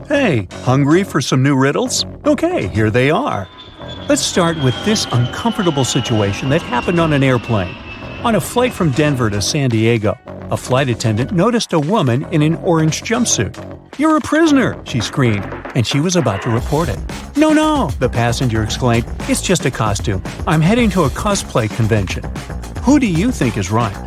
Hey, hungry for some new riddles? Okay, here they are. Let's start with this uncomfortable situation that happened on an airplane. On a flight from Denver to San Diego, a flight attendant noticed a woman in an orange jumpsuit. "You're a prisoner!" she screamed, and she was about to report it. "No, no!" the passenger exclaimed. "It's just a costume. I'm heading to a cosplay convention." Who do you think is right?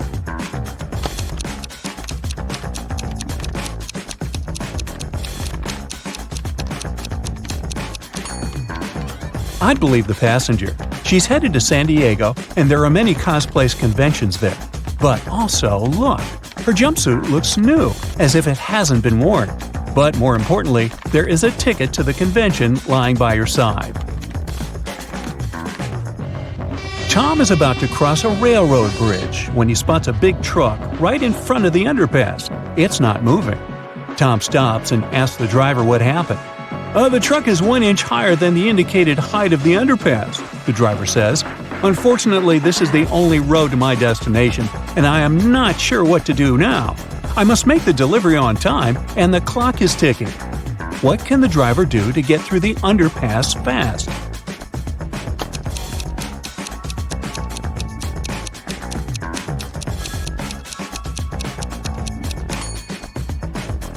I'd believe the passenger. She's headed to San Diego, and there are many cosplay conventions there. But also, look, her jumpsuit looks new, as if it hasn't been worn. But more importantly, there is a ticket to the convention lying by her side. Tom is about to cross a railroad bridge when he spots a big truck right in front of the underpass. It's not moving. Tom stops and asks the driver what happened. The truck is 1 inch higher than the indicated height of the underpass," the driver says. "Unfortunately, this is the only road to my destination, and I am not sure what to do now. I must make the delivery on time, and the clock is ticking." What can the driver do to get through the underpass fast?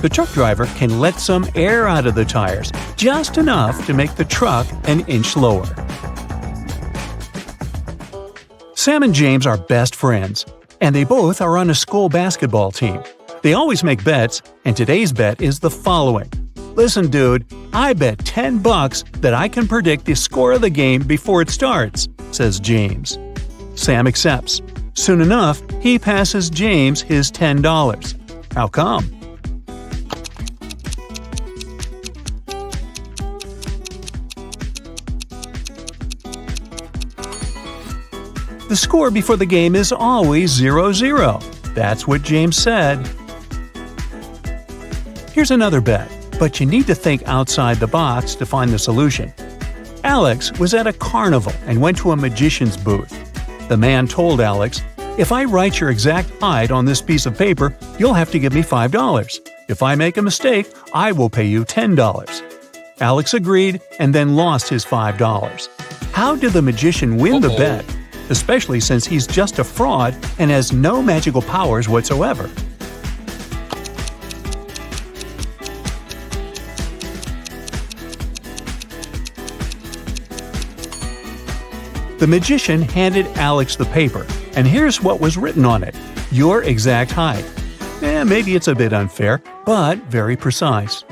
The truck driver can let some air out of the tires, just enough to make the truck an inch lower. Sam and James are best friends, and they both are on a school basketball team. They always make bets, and today's bet is the following. "Listen, dude, I bet $10 that I can predict the score of the game before it starts," says James. Sam accepts. Soon enough, he passes James his $10. How come? The score before the game is always 0-0. That's what James said. Here's another bet, but you need to think outside the box to find the solution. Alex was at a carnival and went to a magician's booth. The man told Alex, "If I write your exact height on this piece of paper, you'll have to give me $5. If I make a mistake, I will pay you $10. Alex agreed and then lost his $5. How did the magician win the bet? Especially since he's just a fraud and has no magical powers whatsoever. The magician handed Alex the paper, and here's what was written on it: your exact height. Maybe it's a bit unfair, but very precise.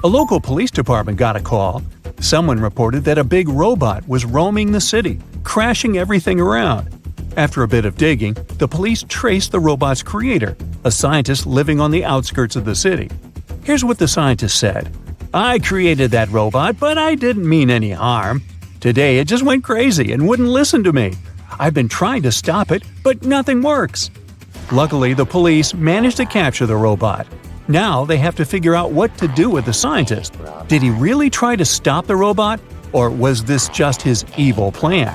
A local police department got a call. Someone reported that a big robot was roaming the city, crashing everything around. After a bit of digging, the police traced the robot's creator, a scientist living on the outskirts of the city. Here's what the scientist said. "I created that robot, but I didn't mean any harm. Today it just went crazy and wouldn't listen to me. I've been trying to stop it, but nothing works." Luckily, the police managed to capture the robot. Now they have to figure out what to do with the scientist. Did he really try to stop the robot, or was this just his evil plan?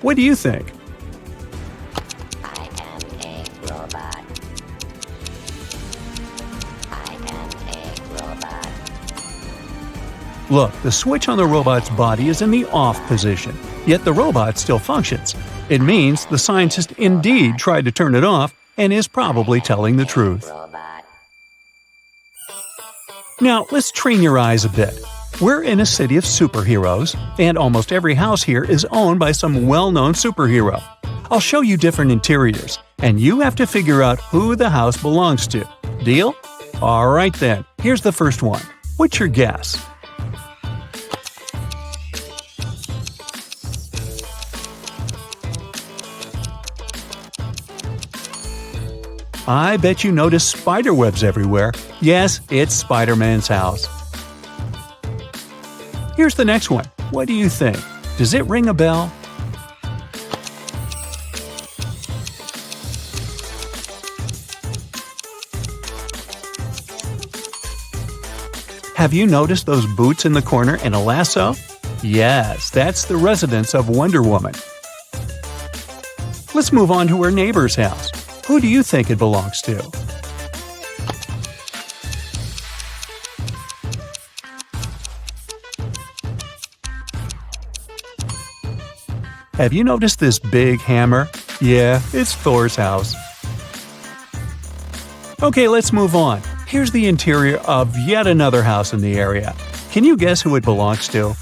What do you think? I am a robot. I am a robot. Look, the switch on the robot's body is in the off position, yet the robot still functions. It means the scientist indeed tried to turn it off and is probably telling the truth. Now, let's train your eyes a bit. We're in a city of superheroes, and almost every house here is owned by some well-known superhero. I'll show you different interiors, and you have to figure out who the house belongs to. Deal? Alright then, here's the first one. What's your guess? I bet you notice spiderwebs everywhere. Yes, it's Spider-Man's house. Here's the next one. What do you think? Does it ring a bell? Have you noticed those boots in the corner and a lasso? Yes, that's the residence of Wonder Woman. Let's move on to her neighbor's house. Who do you think it belongs to? Have you noticed this big hammer? Yeah, it's Thor's house. Okay, let's move on. Here's the interior of yet another house in the area. Can you guess who it belongs to?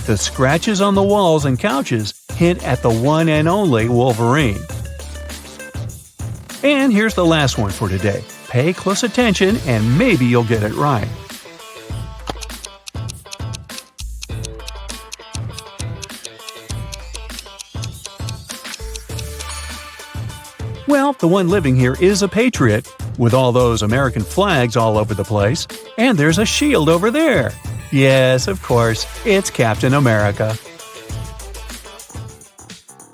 The scratches on the walls and couches hint at the one and only Wolverine. And here's the last one for today. Pay close attention and maybe you'll get it right. Well, the one living here is a patriot, with all those American flags all over the place. And there's a shield over there. Yes, of course, it's Captain America.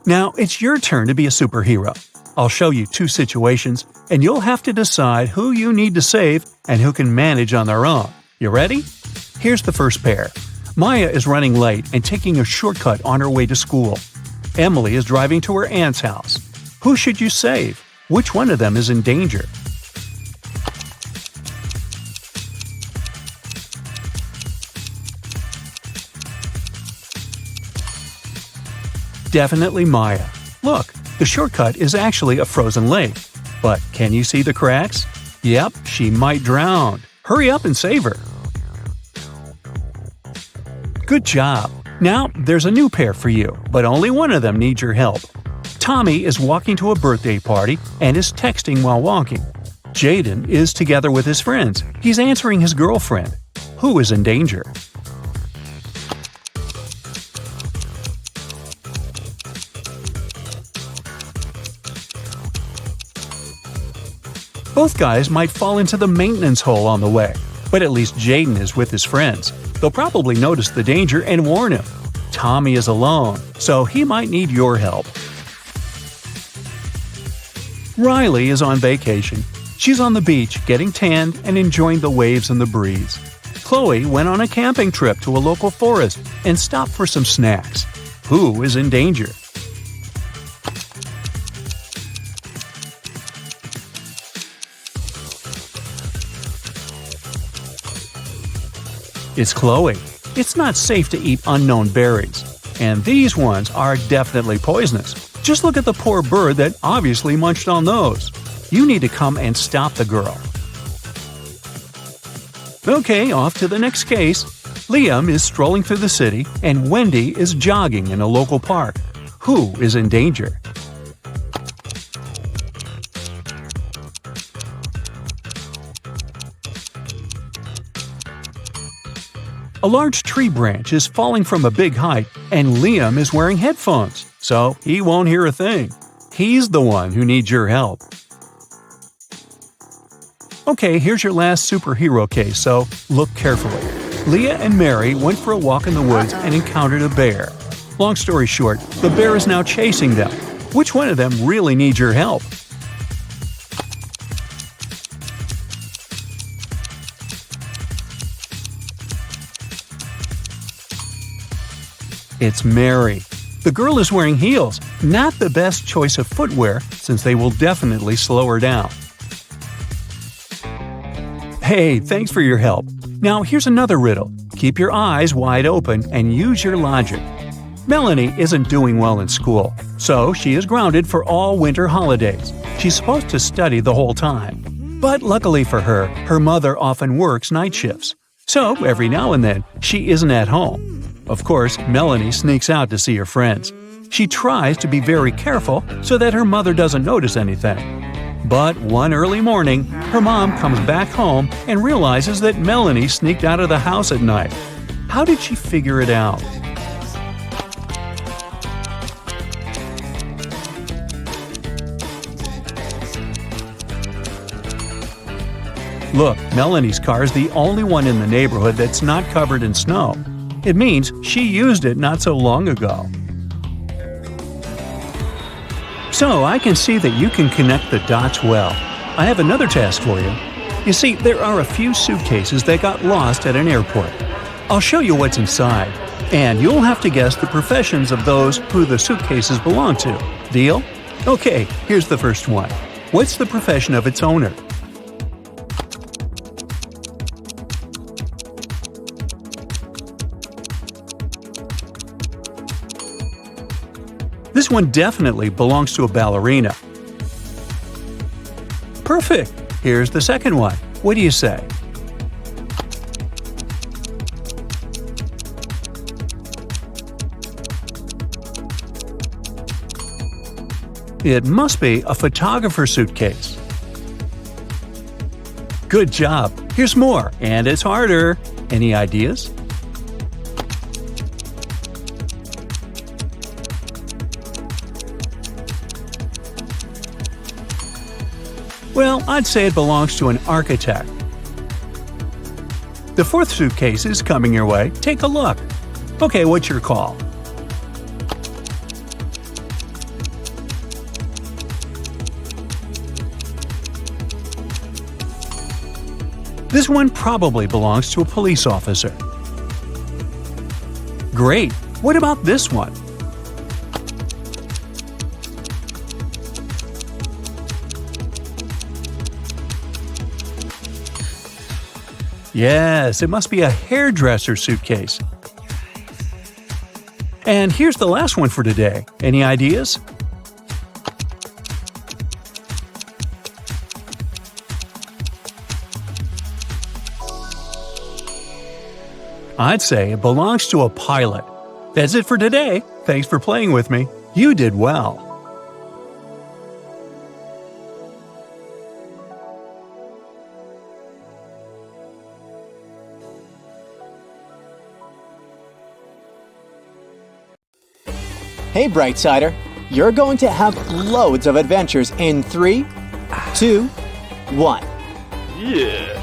Now, it's your turn to be a superhero. I'll show you two situations, and you'll have to decide who you need to save and who can manage on their own. You ready? Here's the first pair. Maya is running late and taking a shortcut on her way to school. Emily is driving to her aunt's house. Who should you save? Which one of them is in danger? Definitely Maya. Look, the shortcut is actually a frozen lake. But can you see the cracks? Yep, she might drown. Hurry up and save her. Good job. Now, there's a new pair for you, but only one of them needs your help. Tommy is walking to a birthday party and is texting while walking. Jaden is together with his friends. He's answering his girlfriend. Who is in danger? Both guys might fall into the maintenance hole on the way, but at least Jaden is with his friends. They'll probably notice the danger and warn him. Tommy is alone, so he might need your help. Riley is on vacation. She's on the beach, getting tanned and enjoying the waves and the breeze. Chloe went on a camping trip to a local forest and stopped for some snacks. Who is in danger? It's Chloe. It's not safe to eat unknown berries. And these ones are definitely poisonous. Just look at the poor bird that obviously munched on those. You need to come and stop the girl. Okay, off to the next case. Liam is strolling through the city and Wendy is jogging in a local park. Who is in danger? A large tree branch is falling from a big height and Liam is wearing headphones, so he won't hear a thing. He's the one who needs your help. Okay, here's your last superhero case, so look carefully. Leah and Mary went for a walk in the woods and encountered a bear. Long story short, the bear is now chasing them. Which one of them really needs your help? It's Mary. The girl is wearing heels, not the best choice of footwear since they will definitely slow her down. Hey, thanks for your help. Now here's another riddle. Keep your eyes wide open and use your logic. Melanie isn't doing well in school, so she is grounded for all winter holidays. She's supposed to study the whole time. But luckily for her, her mother often works night shifts. So every now and then, she isn't at home. Of course, Melanie sneaks out to see her friends. She tries to be very careful so that her mother doesn't notice anything. But one early morning, her mom comes back home and realizes that Melanie sneaked out of the house at night. How did she figure it out? Look, Melanie's car is the only one in the neighborhood that's not covered in snow. It means she used it not so long ago. So I can see that you can connect the dots well. I have another task for you. You see, there are a few suitcases that got lost at an airport. I'll show you what's inside, and you'll have to guess the professions of those who the suitcases belong to. Deal? Okay, here's the first one. What's the profession of its owner? This one definitely belongs to a ballerina. Perfect! Here's the second one. What do you say? It must be a photographer suitcase. Good job! Here's more, and it's harder. Any ideas? Well, I'd say it belongs to an architect. The fourth suitcase is coming your way. Take a look. Okay, what's your call? This one probably belongs to a police officer. Great! What about this one? Yes, it must be a hairdresser suitcase. And here's the last one for today. Any ideas? I'd say it belongs to a pilot. That's it for today. Thanks for playing with me. You did well. Hey Brightsider, you're going to have loads of adventures in 3, 2, 1. Yeah.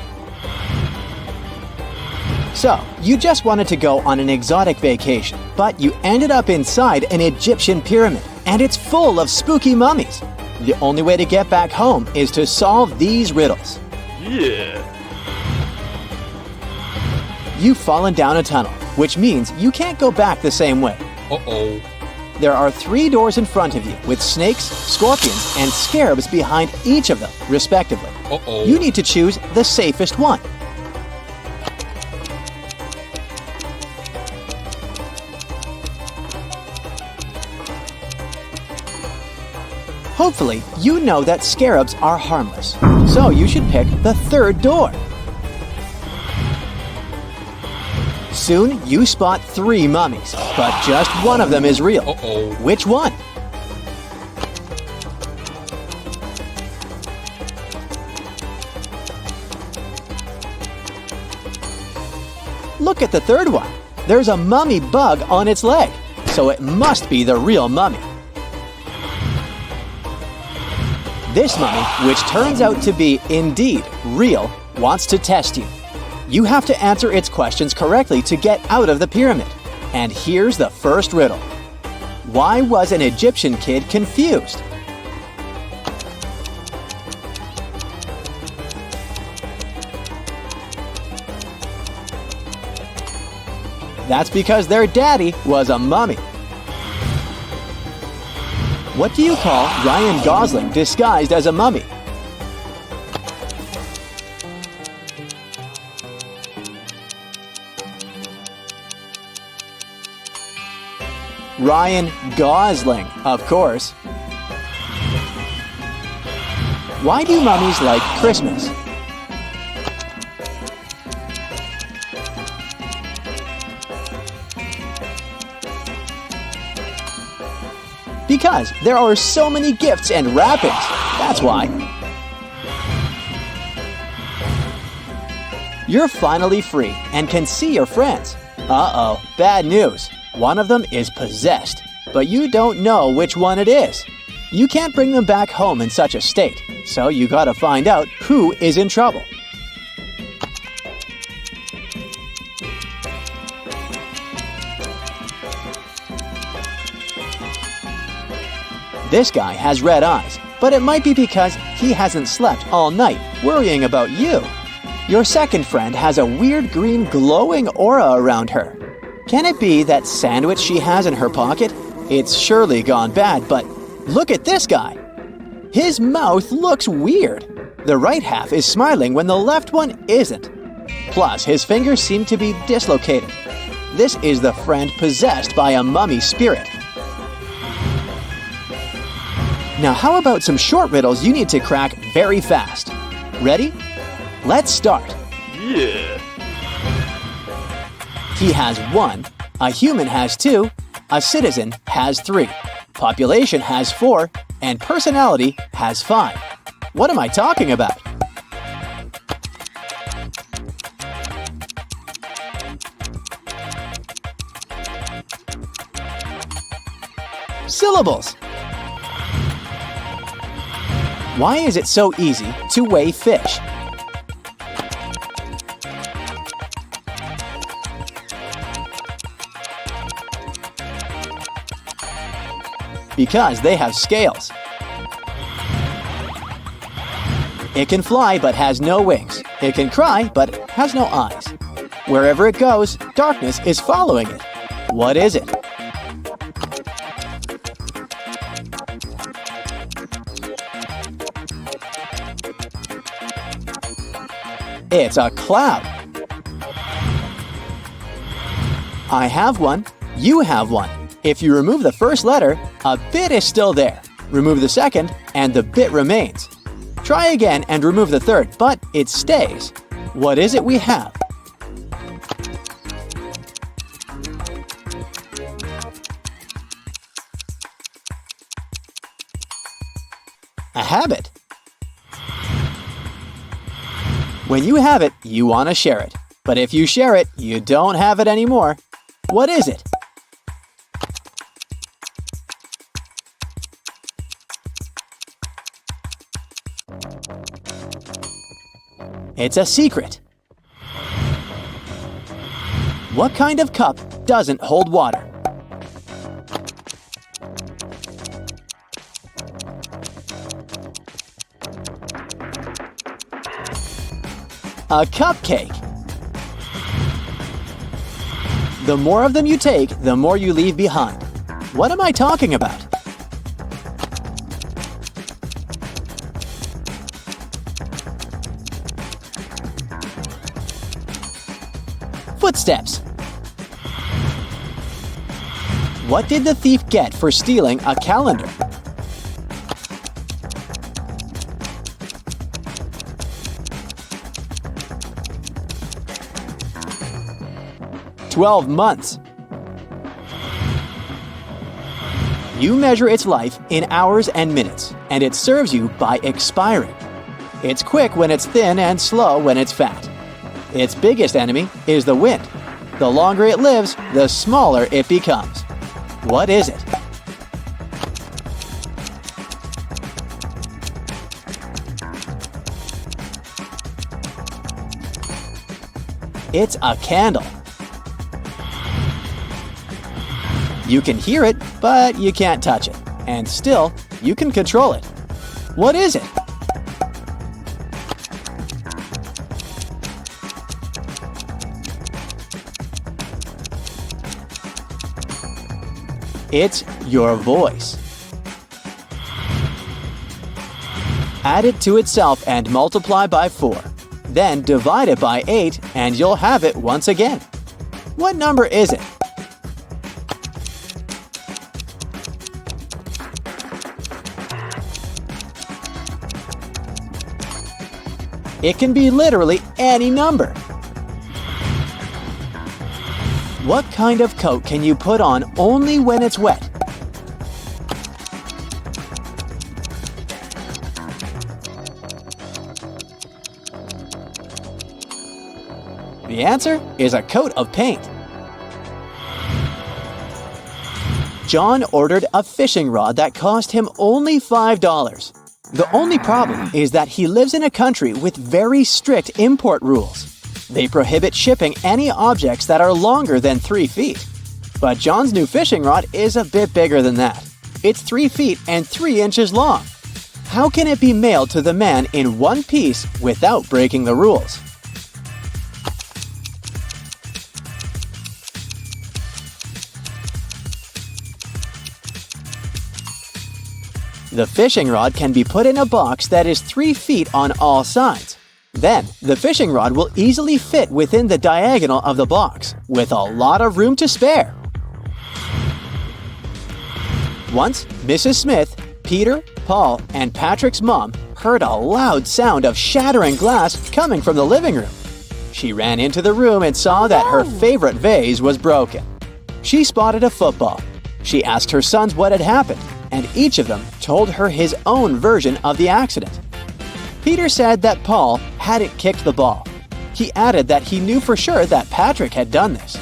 So, you just wanted to go on an exotic vacation, but you ended up inside an Egyptian pyramid, and it's full of spooky mummies. The only way to get back home is to solve these riddles. Yeah. You've fallen down a tunnel, which means you can't go back the same way. Uh-oh. There are 3 doors in front of you with snakes, scorpions, and scarabs behind each of them, respectively. Uh-oh. You need to choose the safest one. Hopefully, you know that scarabs are harmless, so you should pick the 3rd door. Soon, you spot 3 mummies, but just one of them is real. Uh-oh. Which one? Look at the 3rd one. There's a mummy bug on its leg, so it must be the real mummy. This mummy, which turns out to be indeed real, wants to test you. You have to answer its questions correctly to get out of the pyramid. And here's the first riddle. Why was an Egyptian kid confused? That's because their daddy was a mummy. What do you call Ryan Gosling disguised as a mummy? Ryan Gosling, of course. Why do mummies like Christmas? Because there are so many gifts and wrappings. That's why. You're finally free and can see your friends. Uh-oh, bad news. One of them is possessed, but you don't know which one it is. You can't bring them back home in such a state, so you gotta find out who is in trouble. This guy has red eyes, but it might be because he hasn't slept all night worrying about you. Your second friend has a weird green glowing aura around her. Can it be that sandwich she has in her pocket? It's surely gone bad, but look at this guy. His mouth looks weird. The right half is smiling when the left one isn't. Plus, his fingers seem to be dislocated. This is the friend possessed by a mummy spirit. Now how about some short riddles you need to crack very fast? Ready? Let's start. Yeah. He has 1, a human has 2, a citizen has 3, population has 4, and personality has 5. What am I talking about? Syllables. Why is it so easy to weigh fish? Because they have scales. It can fly but has no wings. It can cry but has no eyes. Wherever it goes, darkness is following it. What is it? It's a cloud. I have one, you have one. If you remove the first letter, a bit is still there. Remove the second, and the bit remains. Try again and remove the third, but it stays. What is it we have? A habit. When you have it, you want to share it. But if you share it, you don't have it anymore. What is it? It's a secret. What kind of cup doesn't hold water? A cupcake. The more of them you take, the more you leave behind. What am I talking about? Footsteps. What did the thief get for stealing a calendar? "12 months. You measure its life in hours and minutes, and it serves you by expiring. It's quick when it's thin and slow when it's fat. Its biggest enemy is the wind. The longer it lives, the smaller it becomes. What is it? It's a candle. You can hear it, but you can't touch it. And still, you can control it. What is it? It's your voice. Add it to itself and multiply by 4. Then divide it by 8 and you'll have it once again. What number is it? It can be literally any number. What kind of coat can you put on only when it's wet? The answer is a coat of paint. John ordered a fishing rod that cost him only $5. The only problem is that he lives in a country with very strict import rules. They prohibit shipping any objects that are longer than 3 feet. But John's new fishing rod is a bit bigger than that. It's 3 feet and 3 inches long. How can it be mailed to the man in one piece without breaking the rules? The fishing rod can be put in a box that is 3 feet on all sides. Then, the fishing rod will easily fit within the diagonal of the box, with a lot of room to spare. Once, Mrs. Smith Peter, Paul, and Patrick's mom heard a loud sound of shattering glass coming from the living room. She ran into the room and saw that her favorite vase was broken. She spotted a football. She asked her sons what had happened, and each of them told her his own version of the accident. Peter said that Paul hadn't kicked the ball. He added that he knew for sure that Patrick had done this.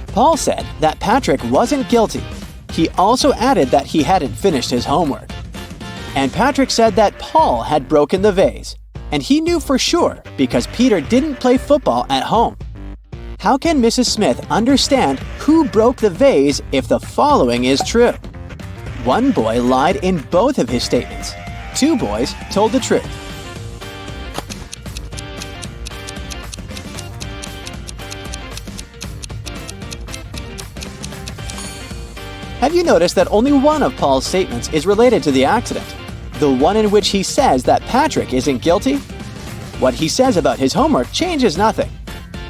Paul said that Patrick wasn't guilty. He also added that he hadn't finished his homework. And Patrick said that Paul had broken the vase, and he knew for sure because Peter didn't play football at home. How can Mrs. Smith understand who broke the vase if the following is true? One boy lied in both of his statements. Two boys told the truth. Have you noticed that only one of Paul's statements is related to the accident? The one in which he says that Patrick isn't guilty? What he says about his homework changes nothing.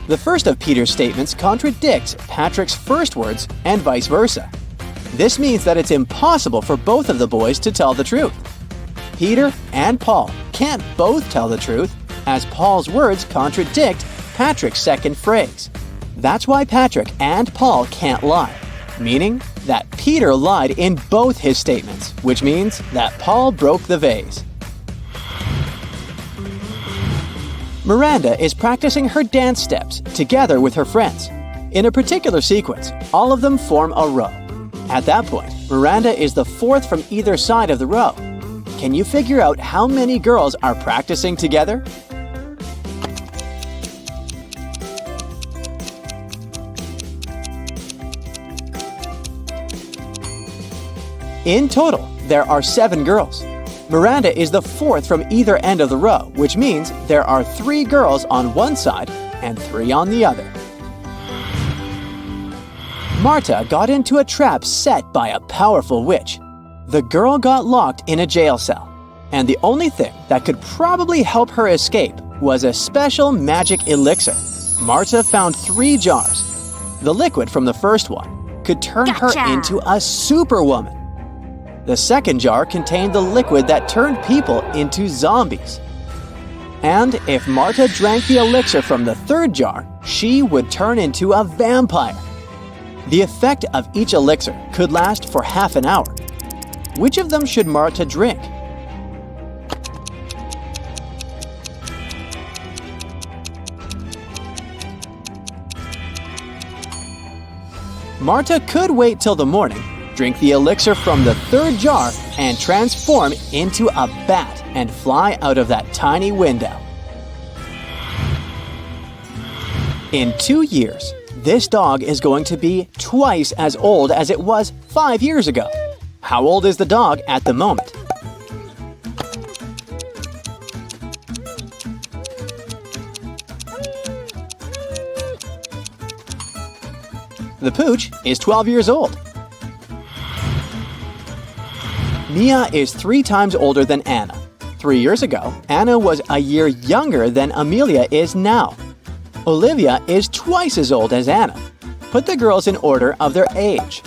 The first of Peter's statements contradicts Patrick's first words and vice versa. This means that it's impossible for both of the boys to tell the truth. Peter and Paul can't both tell the truth, as Paul's words contradict Patrick's second phrase. That's why Patrick and Paul can't lie, meaning that Peter lied in both his statements, which means that Paul broke the vase. Miranda is practicing her dance steps together with her friends. In a particular sequence, all of them form a row. At that point, Miranda is the fourth from either side of the row. Can you figure out how many girls are practicing together? In total, there are 7 girls. Miranda is the fourth from either end of the row, which means there are 3 girls on one side and 3 on the other. Marta got into a trap set by a powerful witch. The girl got locked in a jail cell, and the only thing that could probably help her escape was a special magic elixir. Marta found 3 jars. The liquid from the first one could turn her into a superwoman. The second jar contained the liquid that turned people into zombies. And if Marta drank the elixir from the third jar, she would turn into a vampire. The effect of each elixir could last for half an hour. Which of them should Marta drink? Marta could wait till the morning, drink the elixir from the third jar, and transform into a bat and fly out of that tiny window. In 2 years, this dog is going to be twice as old as it was 5 years ago. How old is the dog at the moment? The pooch is 12 years old. Mia is 3 times older than Anna. 3 years ago, Anna was a year younger than Amelia is now. Olivia is twice as old as Anna. Put the girls in order of their age.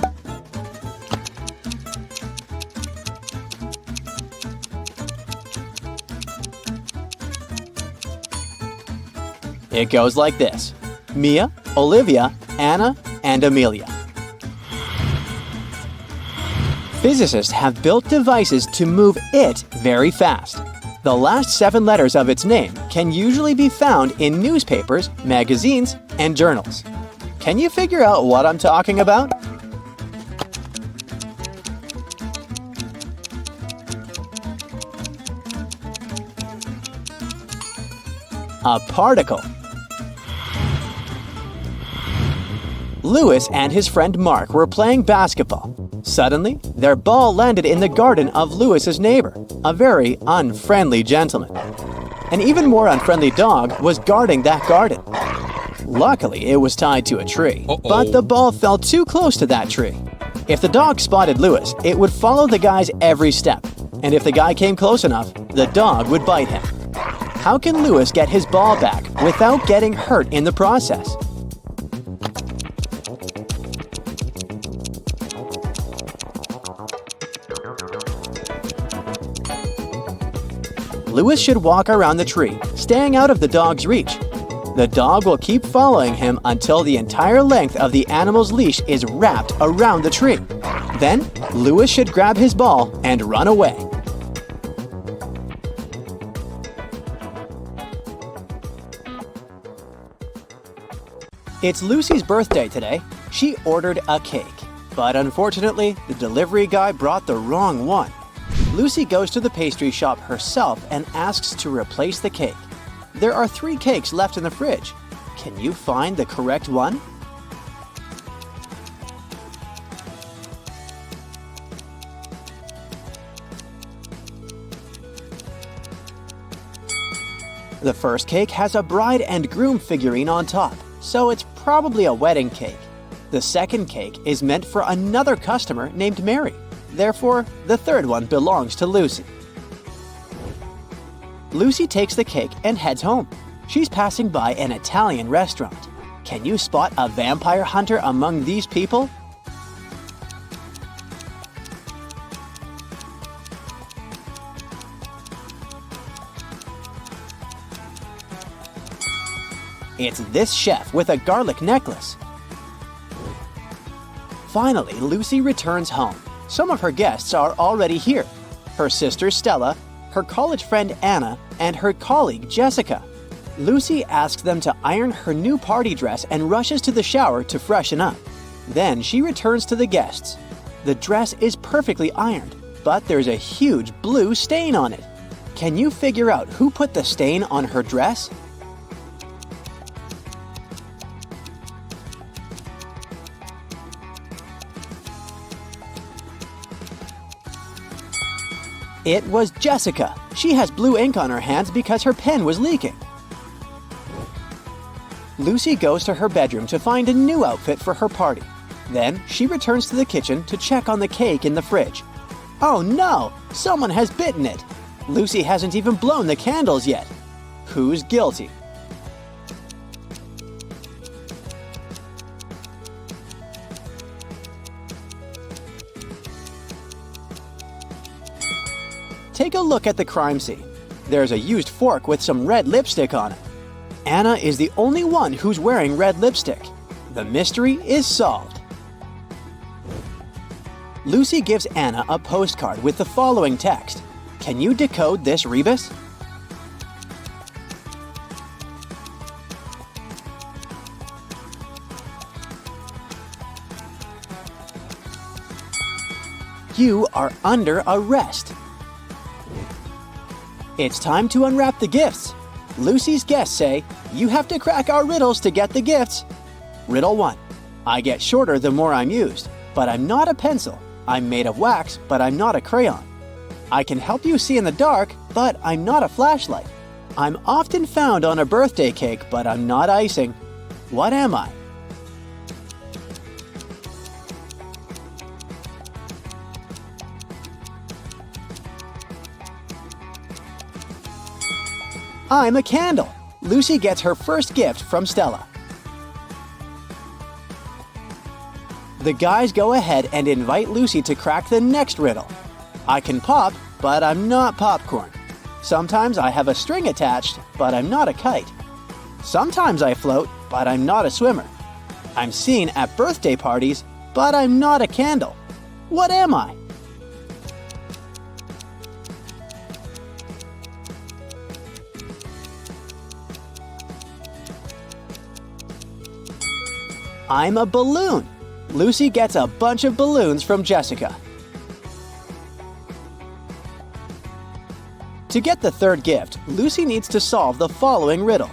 It goes like this: Mia, Olivia, Anna, and Amelia. Physicists have built devices to move it very fast. The last 7 letters of its name can usually be found in newspapers, magazines, and journals. Can you figure out what I'm talking about? A particle. Lewis and his friend Mark were playing basketball. Suddenly, their ball landed in the garden of Lewis's neighbor, a very unfriendly gentleman. An even more unfriendly dog was guarding that garden. Luckily, it was tied to a tree, but the ball fell too close to that tree. If the dog spotted Lewis, it would follow the guy's every step, and if the guy came close enough, the dog would bite him. How can Lewis get his ball back without getting hurt in the process? Louis should walk around the tree, staying out of the dog's reach. The dog will keep following him until the entire length of the animal's leash is wrapped around the tree. Then, Louis should grab his ball and run away. It's Lucy's birthday today. She ordered a cake, but unfortunately, the delivery guy brought the wrong one. Lucy goes to the pastry shop herself and asks to replace the cake. There are 3 cakes left in the fridge. Can you find the correct one? The first cake has a bride and groom figurine on top, so it's probably a wedding cake. The second cake is meant for another customer named Mary. Therefore, the third one belongs to Lucy. Lucy takes the cake and heads home. She's passing by an Italian restaurant. Can you spot a vampire hunter among these people? It's this chef with a garlic necklace. Finally, Lucy returns home. Some of her guests are already here. Her sister Stella, her college friend Anna, and her colleague Jessica. Lucy asks them to iron her new party dress and rushes to the shower to freshen up. Then she returns to the guests. The dress is perfectly ironed, but there's a huge blue stain on it. Can you figure out who put the stain on her dress? It was Jessica. She has blue ink on her hands because her pen was leaking. Lucy goes to her bedroom to find a new outfit for her party. Then she returns to the kitchen to check on the cake in the fridge. Oh no! Someone has bitten it! Lucy hasn't even blown the candles yet. Who's guilty? Take a look at the crime scene. There's a used fork with some red lipstick on it. Anna is the only one who's wearing red lipstick. The mystery is solved. Lucy gives Anna a postcard with the following text. Can you decode this rebus? You are under arrest. It's time to unwrap the gifts. Lucy's guests say, you have to crack our riddles to get the gifts. Riddle 1. I get shorter the more I'm used, but I'm not a pencil. I'm made of wax, but I'm not a crayon. I can help you see in the dark, but I'm not a flashlight. I'm often found on a birthday cake, but I'm not icing. What am I? I'm a candle. Lucy gets her first gift from Stella. The guys go ahead and invite Lucy to crack the next riddle. I can pop, but I'm not popcorn. Sometimes I have a string attached, but I'm not a kite. Sometimes I float, but I'm not a swimmer. I'm seen at birthday parties, but I'm not a candle. What am I? I'm a balloon. Lucy gets a bunch of balloons from Jessica. To get the third gift, Lucy needs to solve the following riddle.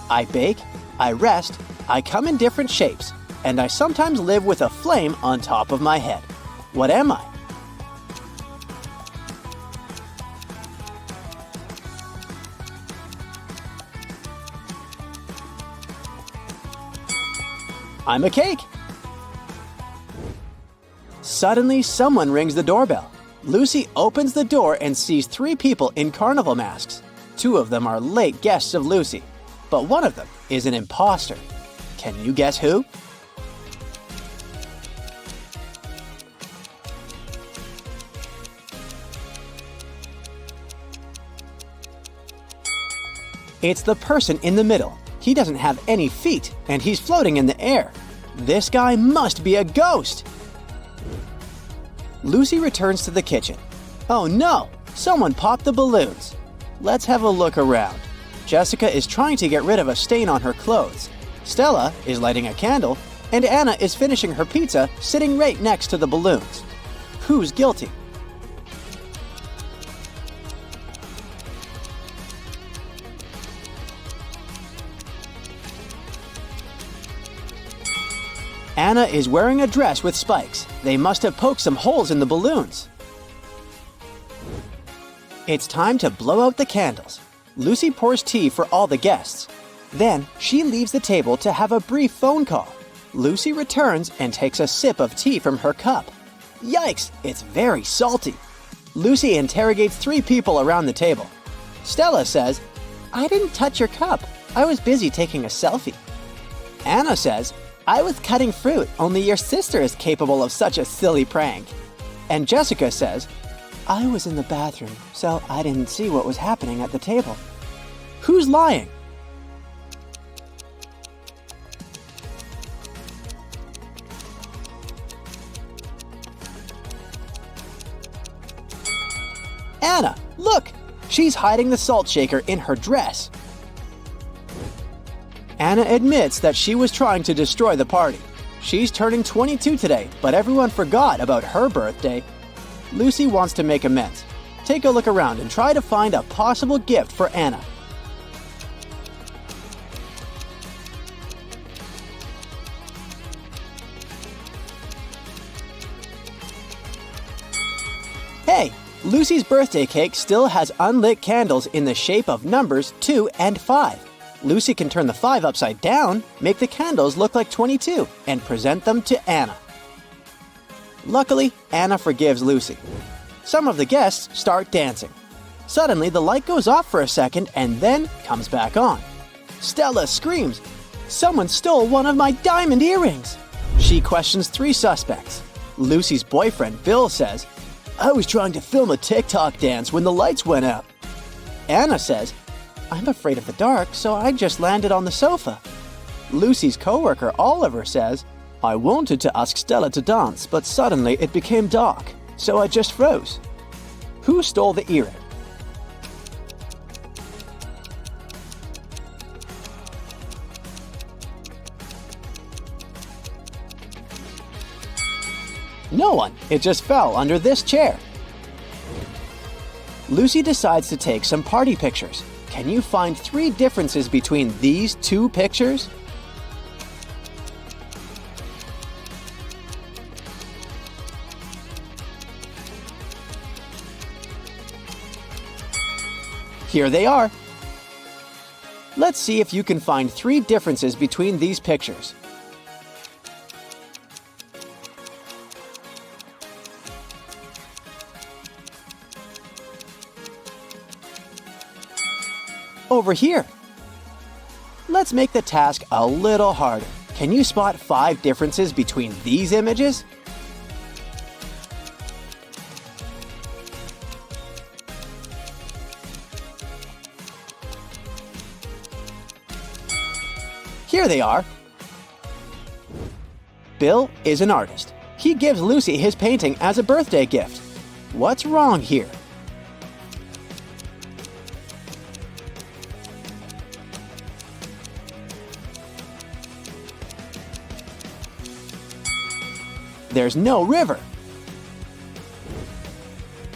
I bake, I rest, I come in different shapes, and I sometimes live with a flame on top of my head. What am I? I'm a cake. Suddenly, someone rings the doorbell. Lucy opens the door and sees 3 people in carnival masks. 2 of them are late guests of Lucy, but one of them is an imposter. Can you guess who? It's the person in the middle. He doesn't have any feet, and he's floating in the air. This guy must be a ghost. Lucy returns to the kitchen. Oh no! Someone popped the balloons. Let's have a look around. Jessica is trying to get rid of a stain on her clothes. Stella is lighting a candle, and Anna is finishing her pizza sitting right next to the balloons. Who's guilty? Anna is wearing a dress with spikes. They must have poked some holes in the balloons. It's time to blow out the candles. Lucy pours tea for all the guests. Then she leaves the table to have a brief phone call. Lucy returns and takes a sip of tea from her cup. Yikes, it's very salty. Lucy interrogates 3 people around the table. Stella says, "I didn't touch your cup. I was busy taking a selfie." Anna says, "I was cutting fruit, only your sister is capable of such a silly prank." And Jessica says, "I was in the bathroom, so I didn't see what was happening at the table." Who's lying? Anna, look! She's hiding the salt shaker in her dress. Anna admits that she was trying to destroy the party. She's turning 22 today, but everyone forgot about her birthday. Lucy wants to make amends. Take a look around and try to find a possible gift for Anna. Hey, Lucy's birthday cake still has unlit candles in the shape of numbers 2 and 5. Lucy can turn the 5 upside down, make the candles look like 22, and present them to Anna. Luckily, Anna forgives Lucy. Some of the guests start dancing. Suddenly, the light goes off for a second and then comes back on. Stella screams, "Someone stole one of my diamond earrings!" She questions 3 suspects. Lucy's boyfriend, Bill, says, "I was trying to film a TikTok dance when the lights went out." Anna says, "I'm afraid of the dark, so I just landed on the sofa." Lucy's coworker, Oliver, says, "I wanted to ask Stella to dance, but suddenly it became dark, so I just froze." Who stole the earring? No one. It just fell under this chair. Lucy decides to take some party pictures. Can you find 3 differences between these 2 pictures? Here they are. Let's see if you can find 3 differences between these pictures. Over here. Let's make the task a little harder. Can you spot 5 differences between these images? Here they are. Bill is an artist. He gives Lucy his painting as a birthday gift. What's wrong here? There's no river.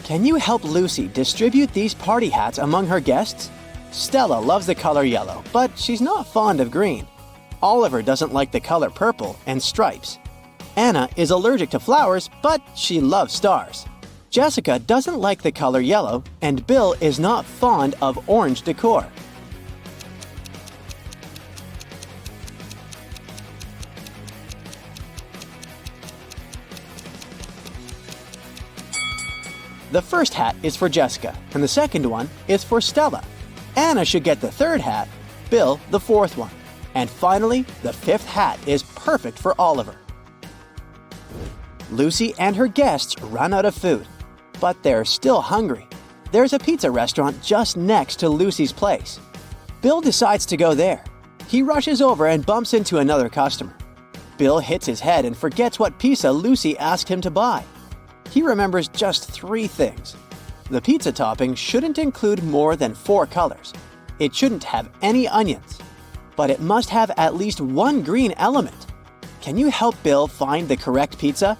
Can you help Lucy distribute these party hats among her guests? Stella loves the color yellow, but she's not fond of green. Oliver doesn't like the color purple and stripes. Anna is allergic to flowers, but she loves stars. Jessica doesn't like the color yellow, and Bill is not fond of orange decor. The first hat is for Jessica, and the second one is for Stella. Anna should get the 3rd hat, Bill the 4th one. And finally, the 5th hat is perfect for Oliver. Lucy and her guests run out of food, but they're still hungry. There's a pizza restaurant just next to Lucy's place. Bill decides to go there. He rushes over and bumps into another customer. Bill hits his head and forgets what pizza Lucy asked him to buy. He remembers just 3 things. The pizza topping shouldn't include more than 4 colors. It shouldn't have any onions. But it must have at least 1 green element. Can you help Bill find the correct pizza?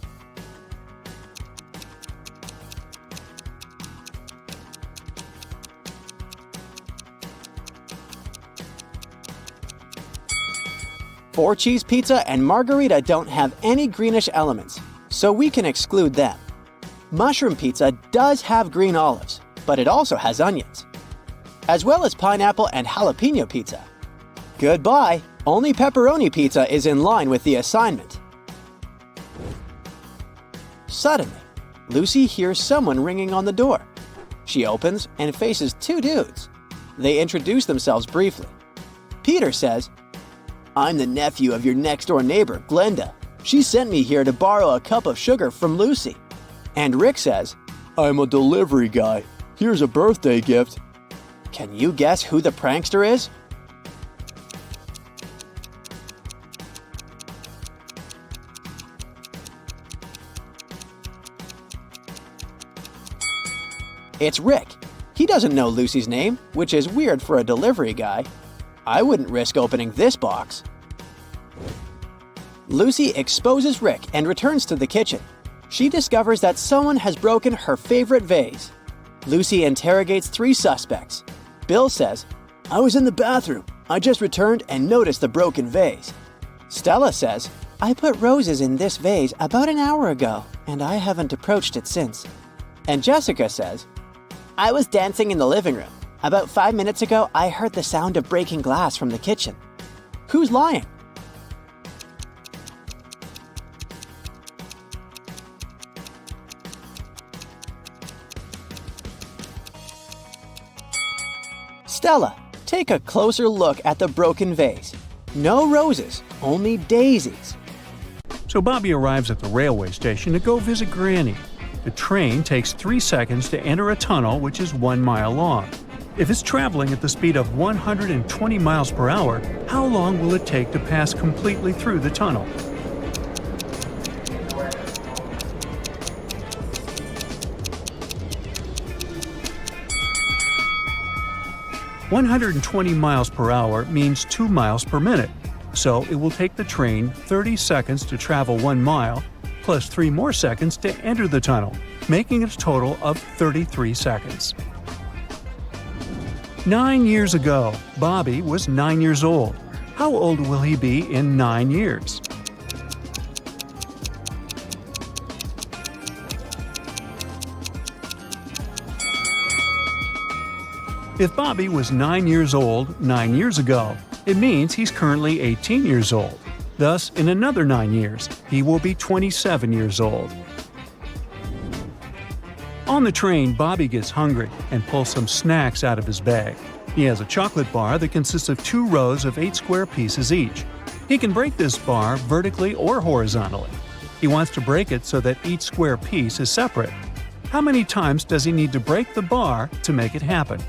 Four-cheese pizza and margarita don't have any greenish elements, so we can exclude them. Mushroom pizza does have green olives, but it also has onions, as well as pineapple and jalapeno pizza. Goodbye, only pepperoni pizza is in line with the assignment. Suddenly, Lucy hears someone ringing on the door. She opens and faces 2 dudes. They introduce themselves briefly. Peter says, "I'm the nephew of your next-door neighbor, Glenda. She sent me here to borrow a cup of sugar from Lucy." And Rick says, "I'm a delivery guy. Here's a birthday gift." Can you guess who the prankster is? It's Rick. He doesn't know Lucy's name, which is weird for a delivery guy. I wouldn't risk opening this box. Lucy exposes Rick and returns to the kitchen. She discovers that someone has broken her favorite vase. Lucy interrogates 3 suspects. Bill says, "I was in the bathroom. I just returned and noticed the broken vase." Stella says, "I put roses in this vase about an hour ago, and I haven't approached it since." And Jessica says, "I was dancing in the living room. About 5 minutes ago, I heard the sound of breaking glass from the kitchen." Who's lying? Stella, take a closer look at the broken vase. No roses, only daisies. So Bobby arrives at the railway station to go visit Granny. The train takes 3 seconds to enter a tunnel which is 1 mile long. If it's traveling at the speed of 120 miles per hour, how long will it take to pass completely through the tunnel? "120 miles per hour means 2 miles per minute, so it will take the train 30 seconds to travel 1 mile, plus 3 more seconds to enter the tunnel, making it a total of 33 seconds. 9 years ago, Bobby was 9 years old. How old will he be in 9 years? If Bobby was 9 years old 9 years ago, it means he's currently 18 years old. Thus, in another 9 years, he will be 27 years old. On the train, Bobby gets hungry and pulls some snacks out of his bag. He has a chocolate bar that consists of 2 rows of 8 square pieces each. He can break this bar vertically or horizontally. He wants to break it so that each square piece is separate. How many times does he need to break the bar to make it happen?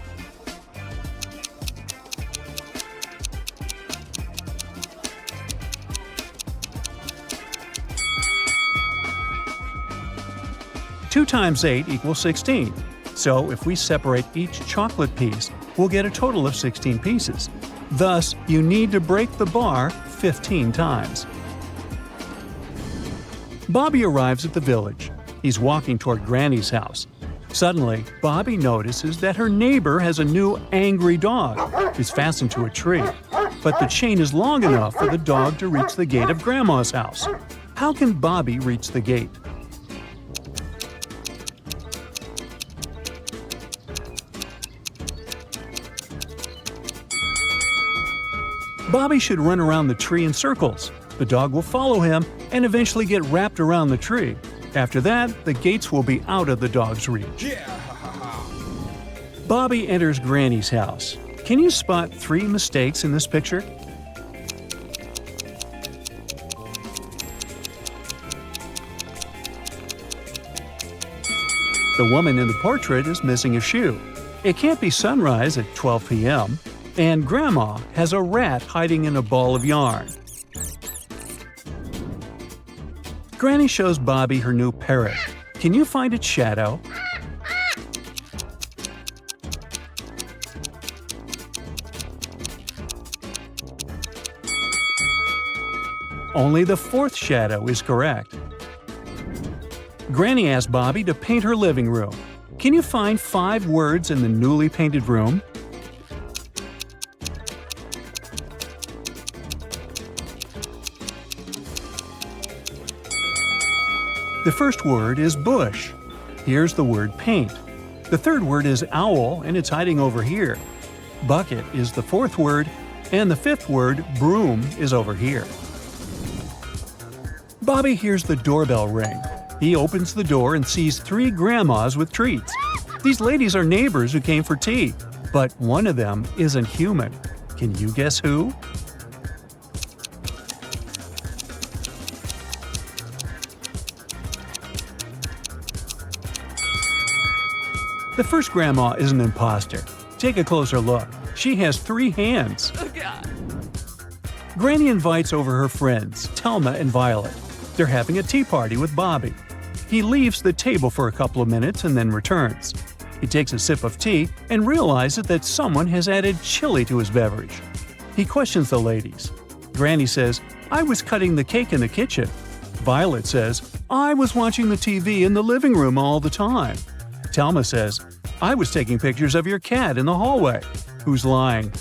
Two times 8 equals 16. So if we separate each chocolate piece, we'll get a total of 16 pieces. Thus, you need to break the bar 15 times. Bobby arrives at the village. He's walking toward Granny's house. Suddenly, Bobby notices that her neighbor has a new angry dog. It's fastened to a tree. But the chain is long enough for the dog to reach the gate of Grandma's house. How can Bobby reach the gate? Bobby should run around the tree in circles. The dog will follow him and eventually get wrapped around the tree. After that, the gates will be out of the dog's reach. Bobby enters Granny's house. Can you spot 3 mistakes in this picture? The woman in the portrait is missing a shoe. It can't be sunrise at 12 p.m. And Grandma has a rat hiding in a ball of yarn. Granny shows Bobby her new parrot. Can you find its shadow? Only the fourth shadow is correct. Granny asked Bobby to paint her living room. Can you find 5 words in the newly painted room? The first word is bush. Here's the word paint. The third word is owl, and it's hiding over here. Bucket is the fourth word, and the fifth word, broom, is over here. Bobby hears the doorbell ring. He opens the door and sees 3 grandmas with treats. These ladies are neighbors who came for tea, but one of them isn't human. Can you guess who? The first grandma is an imposter. Take a closer look. She has 3 hands. Granny invites over her friends, Telma and Violet. They're having a tea party with Bobby. He leaves the table for a couple of minutes and then returns. He takes a sip of tea and realizes that someone has added chili to his beverage. He questions the ladies. Granny says, "I was cutting the cake in the kitchen." Violet says, "I was watching the TV in the living room all the time." Telma says, "I was taking pictures of your cat in the hallway." Who's lying?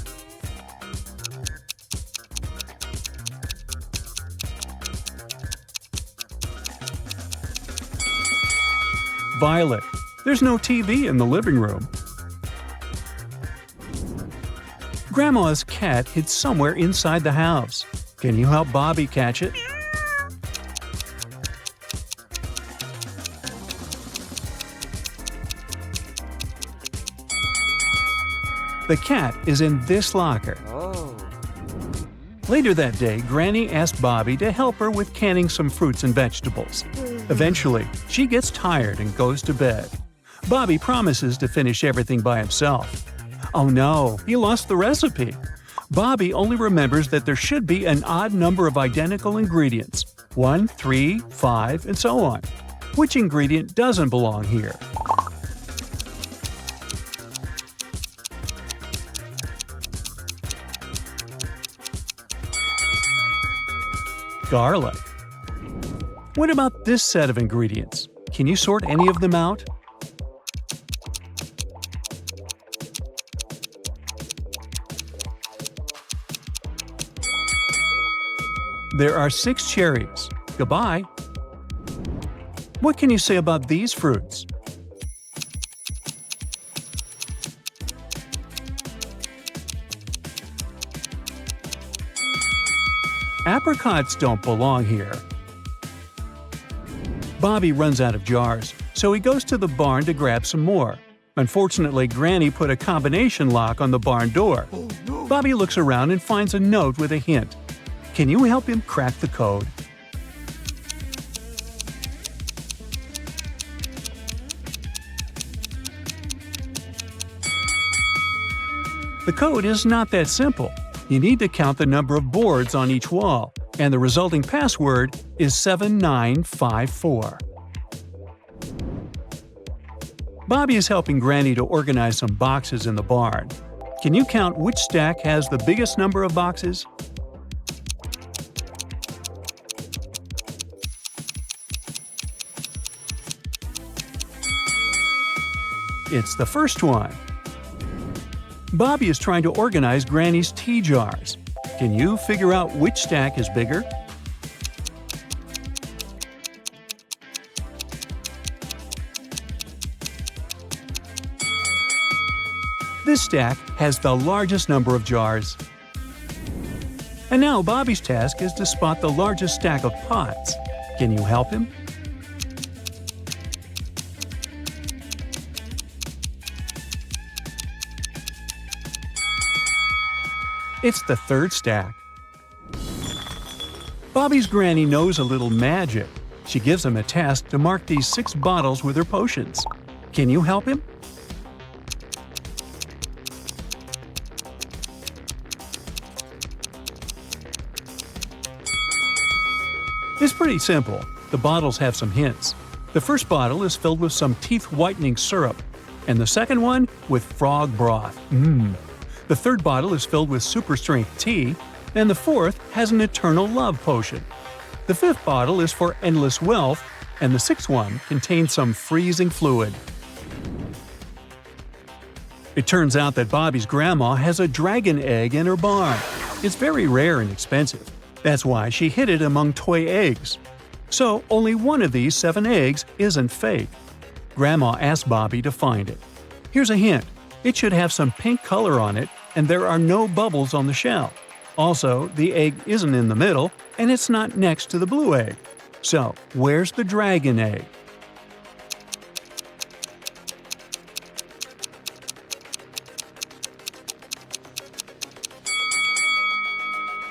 Violet. There's no TV in the living room. Grandma's cat hid somewhere inside the house. Can you help Bobby catch it? The cat is in this locker. Later that day, Granny asked Bobby to help her with canning some fruits and vegetables. Eventually, she gets tired and goes to bed. Bobby promises to finish everything by himself. Oh no, he lost the recipe. Bobby only remembers that there should be an odd number of identical ingredients: 1, 3, 5, and so on. Which ingredient doesn't belong here? Garlic. What about this set of ingredients? Can you sort any of them out? There are 6 cherries. Goodbye. What can you say about these fruits? Apricots don't belong here. Bobby runs out of jars, so he goes to the barn to grab some more. Unfortunately, Granny put a combination lock on the barn door. Bobby looks around and finds a note with a hint. Can you help him crack the code? The code is not that simple. You need to count the number of boards on each wall, and the resulting password is 7954. Bobby is helping Granny to organize some boxes in the barn. Can you count which stack has the biggest number of boxes? It's the first one. Bobby is trying to organize Granny's tea jars. Can you figure out which stack is bigger? This stack has the largest number of jars. And now Bobby's task is to spot the largest stack of pots. Can you help him? It's the third stack. Bobby's granny knows a little magic. She gives him a task to mark these 6 bottles with her potions. Can you help him? pretty simple. The bottles have some hints. The first bottle is filled with some teeth-whitening syrup, and the second one with frog broth. The third bottle is filled with super-strength tea, and the fourth has an eternal love potion. The fifth bottle is for endless wealth, and the sixth one contains some freezing fluid. It turns out that Bobby's grandma has a dragon egg in her barn. It's very rare and expensive. That's why she hid it among toy eggs. So only one of these 7 eggs isn't fake. Grandma asked Bobby to find it. Here's a hint. It should have some pink color on it, and there are no bubbles on the shell. Also, the egg isn't in the middle, and it's not next to the blue egg. So, where's the dragon egg?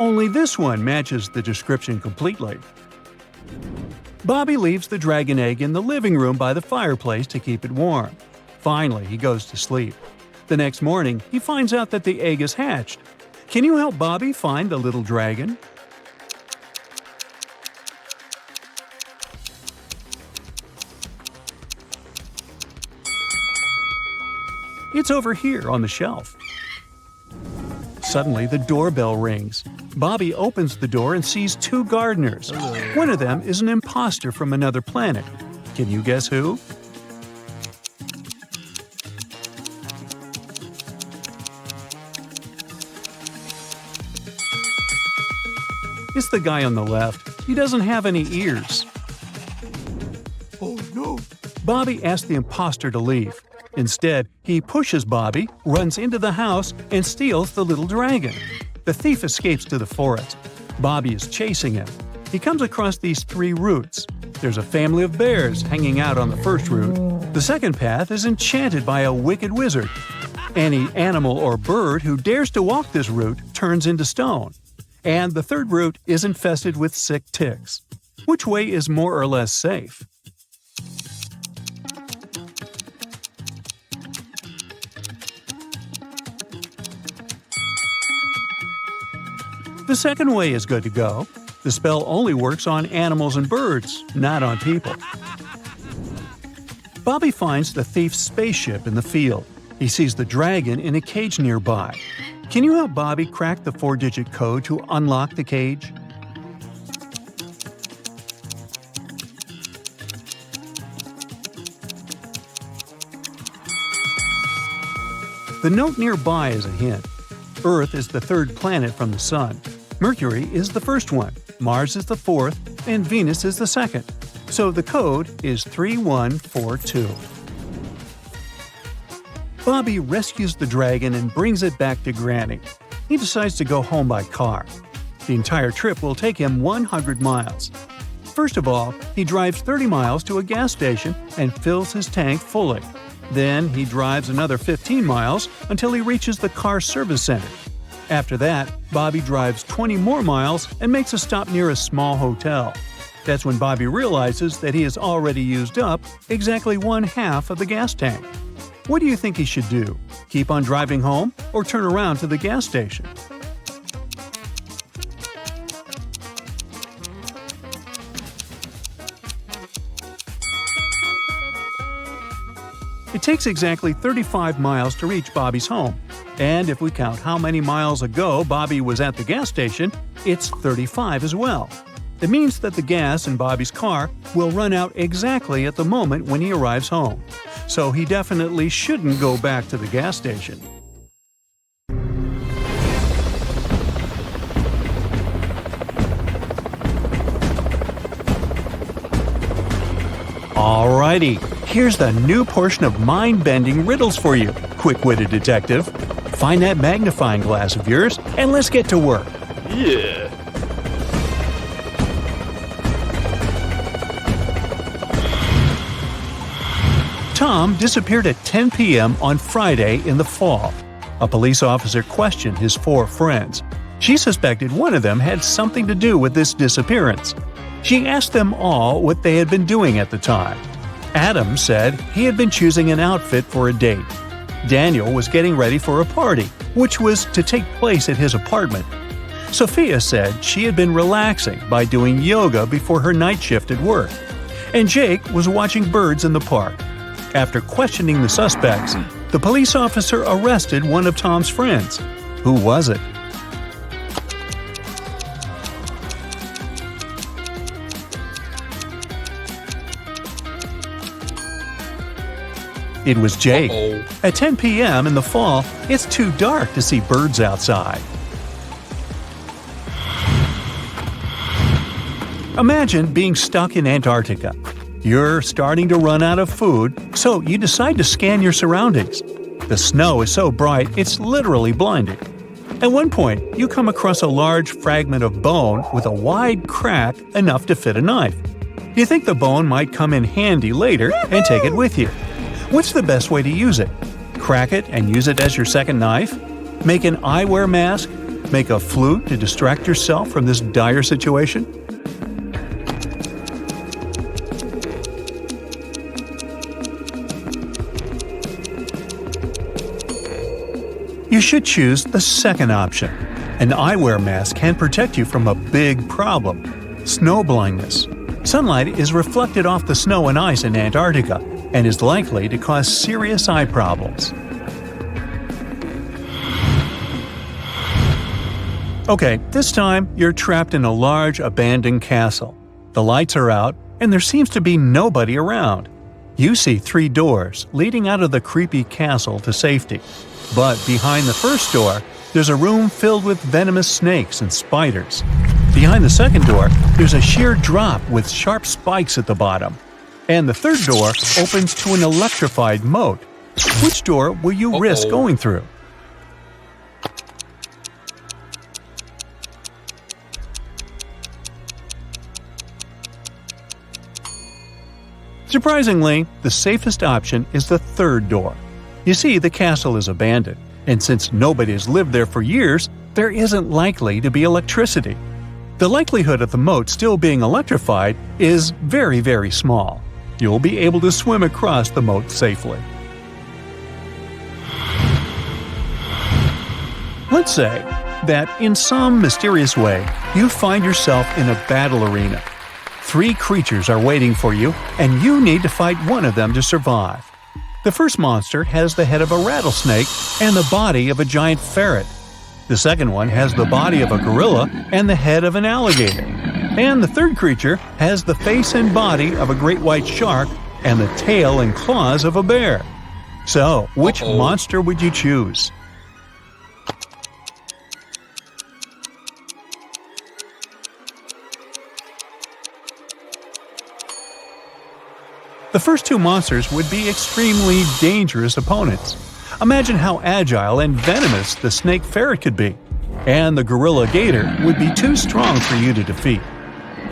Only this one matches the description completely. Bobby leaves the dragon egg in the living room by the fireplace to keep it warm. Finally, he goes to sleep. The next morning, he finds out that the egg is hatched. Can you help Bobby find the little dragon? It's over here on the shelf. Suddenly, the doorbell rings. Bobby opens the door and sees 2 gardeners. One of them is an imposter from another planet. Can you guess who? It's the guy on the left. He doesn't have any ears. Oh no! Bobby asks the imposter to leave. Instead, he pushes Bobby, runs into the house, and steals the little dragon. The thief escapes to the forest. Bobby is chasing him. He comes across these 3 routes. There's a family of bears hanging out on the first route. The second path is enchanted by a wicked wizard. Any animal or bird who dares to walk this route turns into stone. And the third route is infested with sick ticks. Which way is more or less safe? The second way is good to go. The spell only works on animals and birds, not on people. Bobby finds the thief's spaceship in the field. He sees the dragon in a cage nearby. Can you help Bobby crack the 4-digit code to unlock the cage? The note nearby is a hint. Earth is the 3rd planet from the Sun. Mercury is the first one, Mars is the 4th, and Venus is the 2nd. So the code is 3142. Bobby rescues the dragon and brings it back to Granny. He decides to go home by car. The entire trip will take him 100 miles. First of all, he drives 30 miles to a gas station and fills his tank fully. Then he drives another 15 miles until he reaches the car service center. After that, Bobby drives 20 more miles and makes a stop near a small hotel. That's when Bobby realizes that he has already used up exactly 1/2 of the gas tank. What do you think he should do? Keep on driving home or turn around to the gas station? It takes exactly 35 miles to reach Bobby's home. And if we count how many miles ago Bobby was at the gas station, it's 35 as well. It means that the gas in Bobby's car will run out exactly at the moment when he arrives home. So he definitely shouldn't go back to the gas station. Alrighty, here's the new portion of mind-bending riddles for you, quick-witted detective. Find that magnifying glass of yours, and let's get to work. Yeah. Tom disappeared at 10 p.m. on Friday in the fall. A police officer questioned his 4 friends. She suspected one of them had something to do with this disappearance. She asked them all what they had been doing at the time. Adam said he had been choosing an outfit for a date. Daniel was getting ready for a party, which was to take place at his apartment. Sophia said she had been relaxing by doing yoga before her night shift at work, and Jake was watching birds in the park. After questioning the suspects, the police officer arrested one of Tom's friends. Who was it? It was Jake. At 10 p.m. in the fall, it's too dark to see birds outside. Imagine being stuck in Antarctica. You're starting to run out of food, so you decide to scan your surroundings. The snow is so bright, it's literally blinding. At one point, you come across a large fragment of bone with a wide crack enough to fit a knife. You think the bone might come in handy later and take it with you. What's the best way to use it? Crack it and use it as your second knife? Make an eyewear mask? Make a flute to distract yourself from this dire situation? You should choose the second option. An eyewear mask can protect you from a big problem: snow blindness. Sunlight is reflected off the snow and ice in Antarctica and is likely to cause serious eye problems. Okay, this time you're trapped in a large abandoned castle. The lights are out, and there seems to be nobody around. You see 3 doors leading out of the creepy castle to safety. But behind the first door, there's a room filled with venomous snakes and spiders. Behind the second door, there's a sheer drop with sharp spikes at the bottom. And the third door opens to an electrified moat. Which door will you risk going through? Surprisingly, the safest option is the third door. You see, the castle is abandoned, and since nobody has lived there for years, there isn't likely to be electricity. The likelihood of the moat still being electrified is very, very small. You'll be able to swim across the moat safely. Let's say that in some mysterious way, you find yourself in a battle arena. 3 creatures are waiting for you, and you need to fight one of them to survive. The first monster has the head of a rattlesnake and the body of a giant ferret. The second one has the body of a gorilla and the head of an alligator. And the third creature has the face and body of a great white shark and the tail and claws of a bear. So, which monster would you choose? The first 2 monsters would be extremely dangerous opponents. Imagine how agile and venomous the snake ferret could be. And the gorilla gator would be too strong for you to defeat.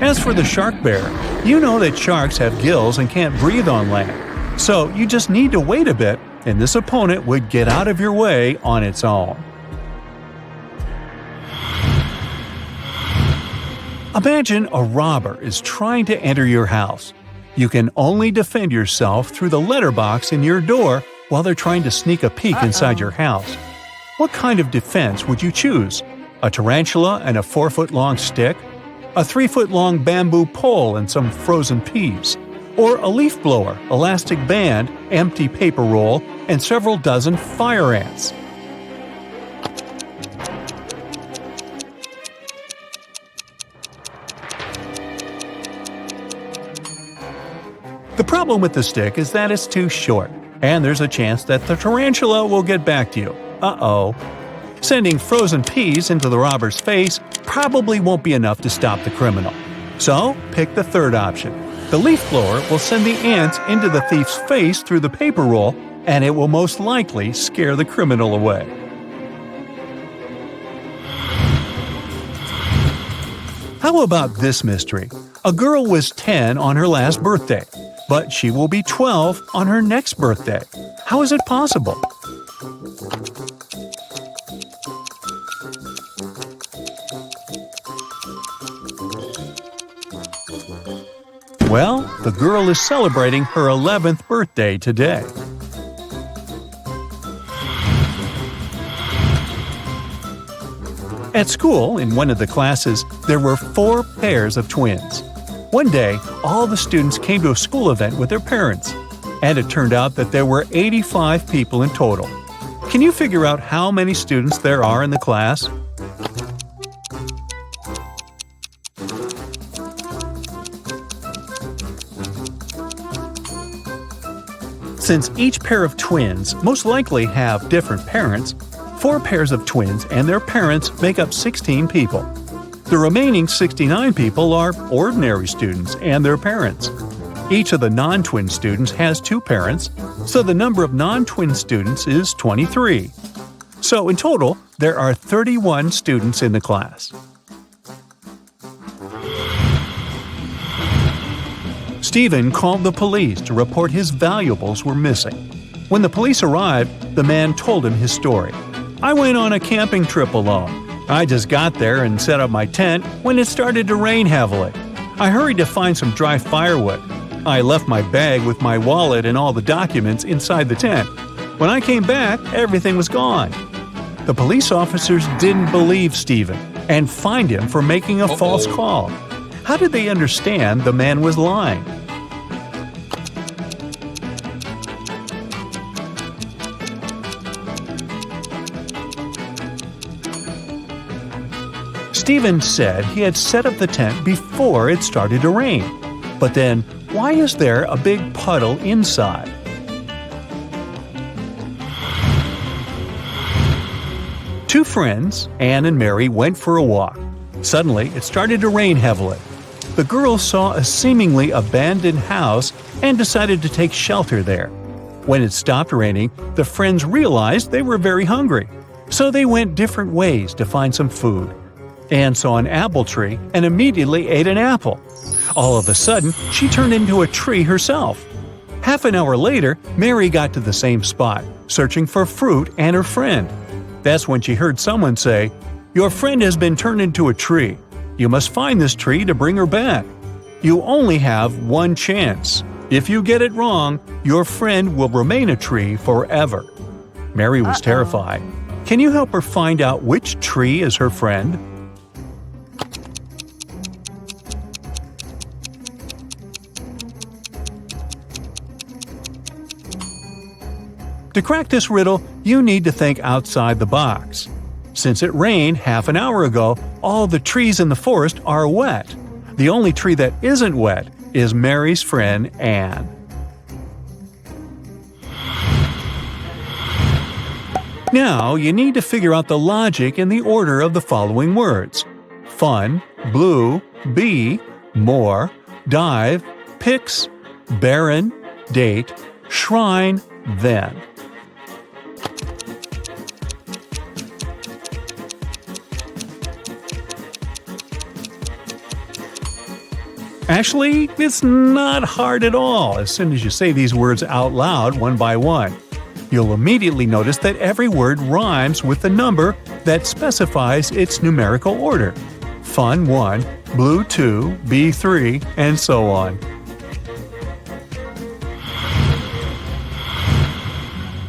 As for the shark bear, you know that sharks have gills and can't breathe on land. So you just need to wait a bit, and this opponent would get out of your way on its own. Imagine a robber is trying to enter your house. You can only defend yourself through the letterbox in your door while they're trying to sneak a peek inside your house. What kind of defense would you choose? A tarantula and a 4-foot-long stick? A 3-foot-long bamboo pole and some frozen peas? Or a leaf blower, elastic band, empty paper roll, and several dozen fire ants? The problem with the stick is that it's too short, and there's a chance that the tarantula will get back to you. Uh-oh. Sending frozen peas into the robber's face probably won't be enough to stop the criminal. So, pick the third option. The leaf blower will send the ants into the thief's face through the paper roll, and it will most likely scare the criminal away. How about this mystery? A girl was 10 on her last birthday, but she will be 12 on her next birthday. How is it possible? Well, the girl is celebrating her 11th birthday today. At school, in one of the classes, there were 4 pairs of twins. One day, all the students came to a school event with their parents, and it turned out that there were 85 people in total. Can you figure out how many students there are in the class? Since each pair of twins most likely have different parents, 4 pairs of twins and their parents make up 16 people. The remaining 69 people are ordinary students and their parents. Each of the non-twin students has 2 parents, so the number of non-twin students is 23. So in total, there are 31 students in the class. Stephen called the police to report his valuables were missing. When the police arrived, the man told him his story. "I went on a camping trip alone. I just got there and set up my tent when it started to rain heavily. I hurried to find some dry firewood. I left my bag with my wallet and all the documents inside the tent. When I came back, everything was gone." The police officers didn't believe Stephen and fined him for making a false call. How did they understand the man was lying? Stephen said he had set up the tent before it started to rain. But then, why is there a big puddle inside? Two friends, Anne and Mary, went for a walk. Suddenly, it started to rain heavily. The girls saw a seemingly abandoned house and decided to take shelter there. When it stopped raining, the friends realized they were very hungry, so they went different ways to find some food. Anne saw an apple tree and immediately ate an apple. All of a sudden, she turned into a tree herself. Half an hour later, Mary got to the same spot, searching for fruit and her friend. That's when she heard someone say, "Your friend has been turned into a tree. You must find this tree to bring her back. You only have one chance. If you get it wrong, your friend will remain a tree forever." Mary was terrified. Can you help her find out which tree is her friend? To crack this riddle, you need to think outside the box. Since it rained half an hour ago, all the trees in the forest are wet. The only tree that isn't wet is Mary's friend Anne. Now you need to figure out the logic in the order of the following words: fun, blue, bee, more, dive, pix, barren, date, shrine, then. Actually, it's not hard at all as soon as you say these words out loud one by one. You'll immediately notice that every word rhymes with the number that specifies its numerical order. Fun 1, blue 2, bee 3, and so on.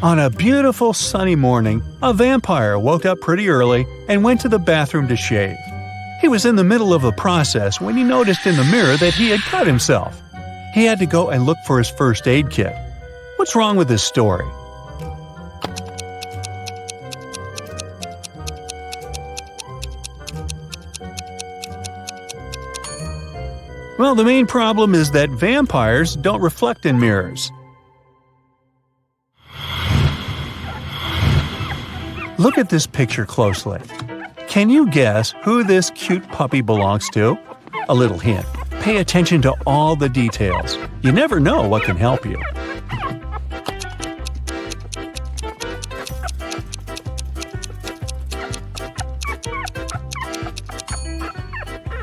On a beautiful sunny morning, a vampire woke up pretty early and went to the bathroom to shave. He was in the middle of the process when he noticed in the mirror that he had cut himself. He had to go and look for his first aid kit. What's wrong with this story? Well, the main problem is that vampires don't reflect in mirrors. Look at this picture closely. Can you guess who this cute puppy belongs to? A little hint. Pay attention to all the details. You never know what can help you.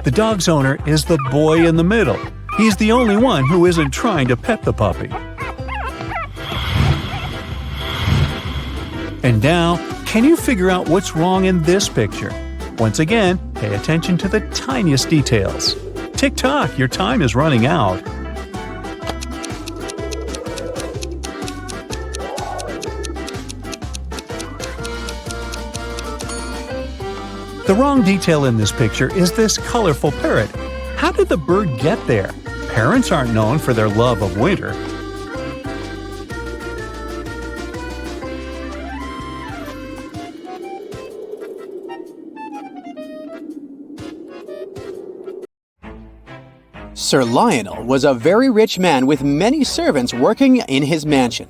The dog's owner is the boy in the middle. He's the only one who isn't trying to pet the puppy. And now, can you figure out what's wrong in this picture? Once again, pay attention to the tiniest details. Tick-tock, your time is running out. The wrong detail in this picture is this colorful parrot. How did the bird get there? Parrots aren't known for their love of winter. Sir Lionel was a very rich man with many servants working in his mansion.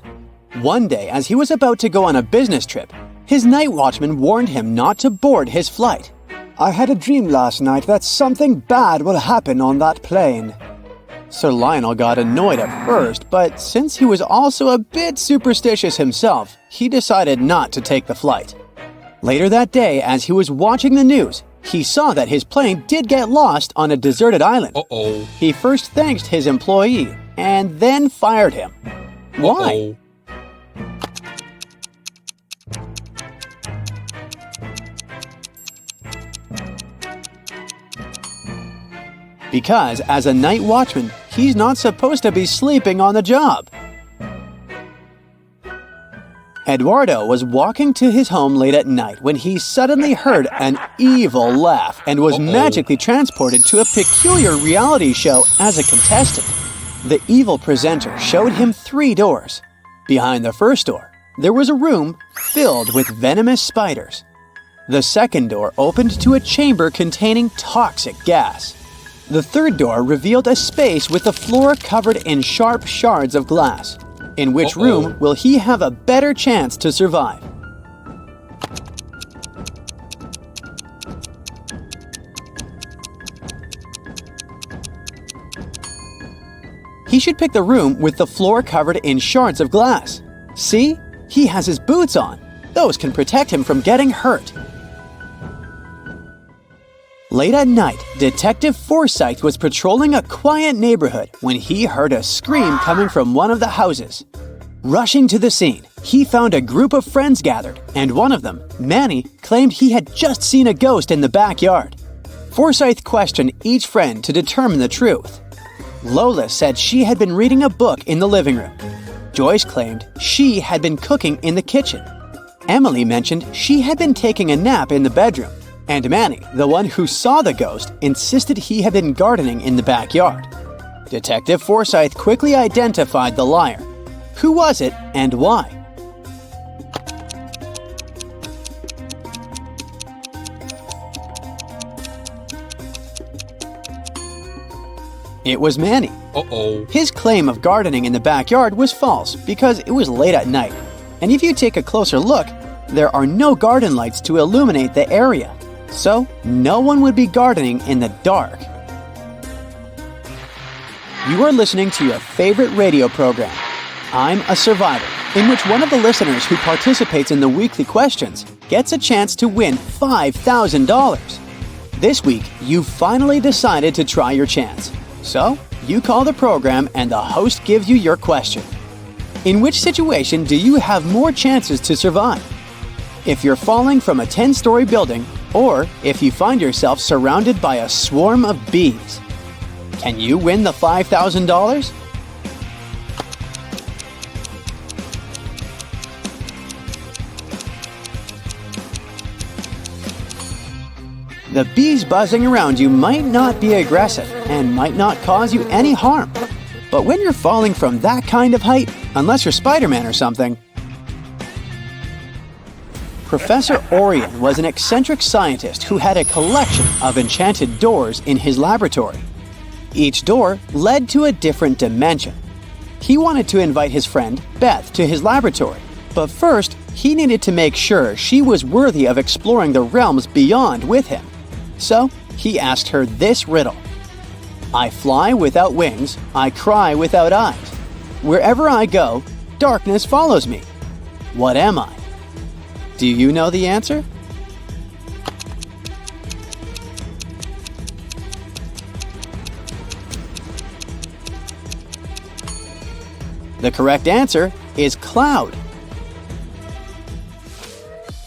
One day, as he was about to go on a business trip, his night watchman warned him not to board his flight. I had a dream last night that something bad will happen on that plane. Sir Lionel got annoyed at first, but since he was also a bit superstitious himself, he decided not to take the flight. Later that day, as he was watching the news, he saw that his plane did get lost on a deserted island. Uh-oh. He first thanked his employee and then fired him. Why? Because as a night watchman, he's not supposed to be sleeping on the job. Eduardo was walking to his home late at night when he suddenly heard an evil laugh and was magically transported to a peculiar reality show as a contestant. The evil presenter showed him 3 doors. Behind the first door, there was a room filled with venomous spiders. The second door opened to a chamber containing toxic gas. The third door revealed a space with the floor covered in sharp shards of glass. In which room will he have a better chance to survive? He should pick the room with the floor covered in shards of glass. See? He has his boots on. Those can protect him from getting hurt. Late at night, Detective Forsyth was patrolling a quiet neighborhood when he heard a scream coming from one of the houses. Rushing to the scene, he found a group of friends gathered, and one of them, Manny, claimed he had just seen a ghost in the backyard. Forsyth questioned each friend to determine the truth. Lola said she had been reading a book in the living room. Joyce claimed she had been cooking in the kitchen. Emily mentioned she had been taking a nap in the bedroom. And Manny, the one who saw the ghost, insisted he had been gardening in the backyard. Detective Forsyth quickly identified the liar. Who was it and why? It was Manny. His claim of gardening in the backyard was false because it was late at night. And if you take a closer look, there are no garden lights to illuminate the area. So, no one would be gardening in the dark. You are listening to your favorite radio program, I'm a Survivor, in which one of the listeners who participates in the weekly questions gets a chance to win $5,000. This week, you finally decided to try your chance. So, you call the program and the host gives you your question. In which situation do you have more chances to survive? If you're falling from a 10-story building, or if you find yourself surrounded by a swarm of bees. Can you win the $5,000? The bees buzzing around you might not be aggressive and might not cause you any harm. But when you're falling from that kind of height, unless you're Spider-Man or something, Professor Orion was an eccentric scientist who had a collection of enchanted doors in his laboratory. Each door led to a different dimension. He wanted to invite his friend, Beth, to his laboratory, but first, he needed to make sure she was worthy of exploring the realms beyond with him. So, he asked her this riddle. I fly without wings, I cry without eyes. Wherever I go, darkness follows me. What am I? Do you know the answer? The correct answer is cloud.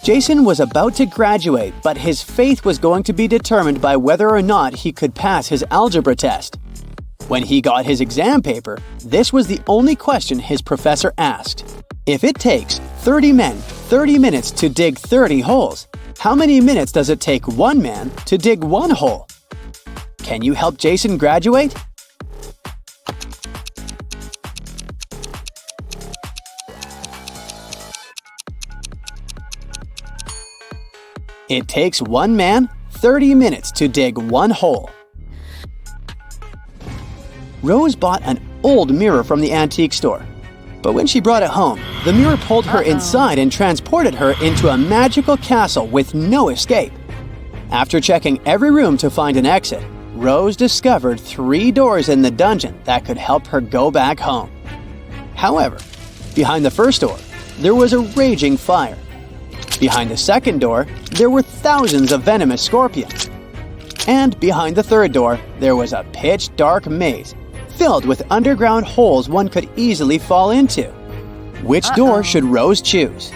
Jason was about to graduate, but his fate was going to be determined by whether or not he could pass his algebra test. When he got his exam paper, this was the only question his professor asked. If it takes 30 men 30 minutes to dig 30 holes, How many minutes does it take one man to dig one hole? Can you help Jason graduate? It takes one man 30 minutes to dig one hole. Rose bought an old mirror from the antique store. But when she brought it home, the mirror pulled her inside and transported her into a magical castle with no escape. After checking every room to find an exit, Rose discovered 3 doors in the dungeon that could help her go back home. However, behind the first door, there was a raging fire. Behind the second door, there were thousands of venomous scorpions. And behind the third door, there was a pitch-dark maze filled with underground holes one could easily fall into. Which door should Rose choose?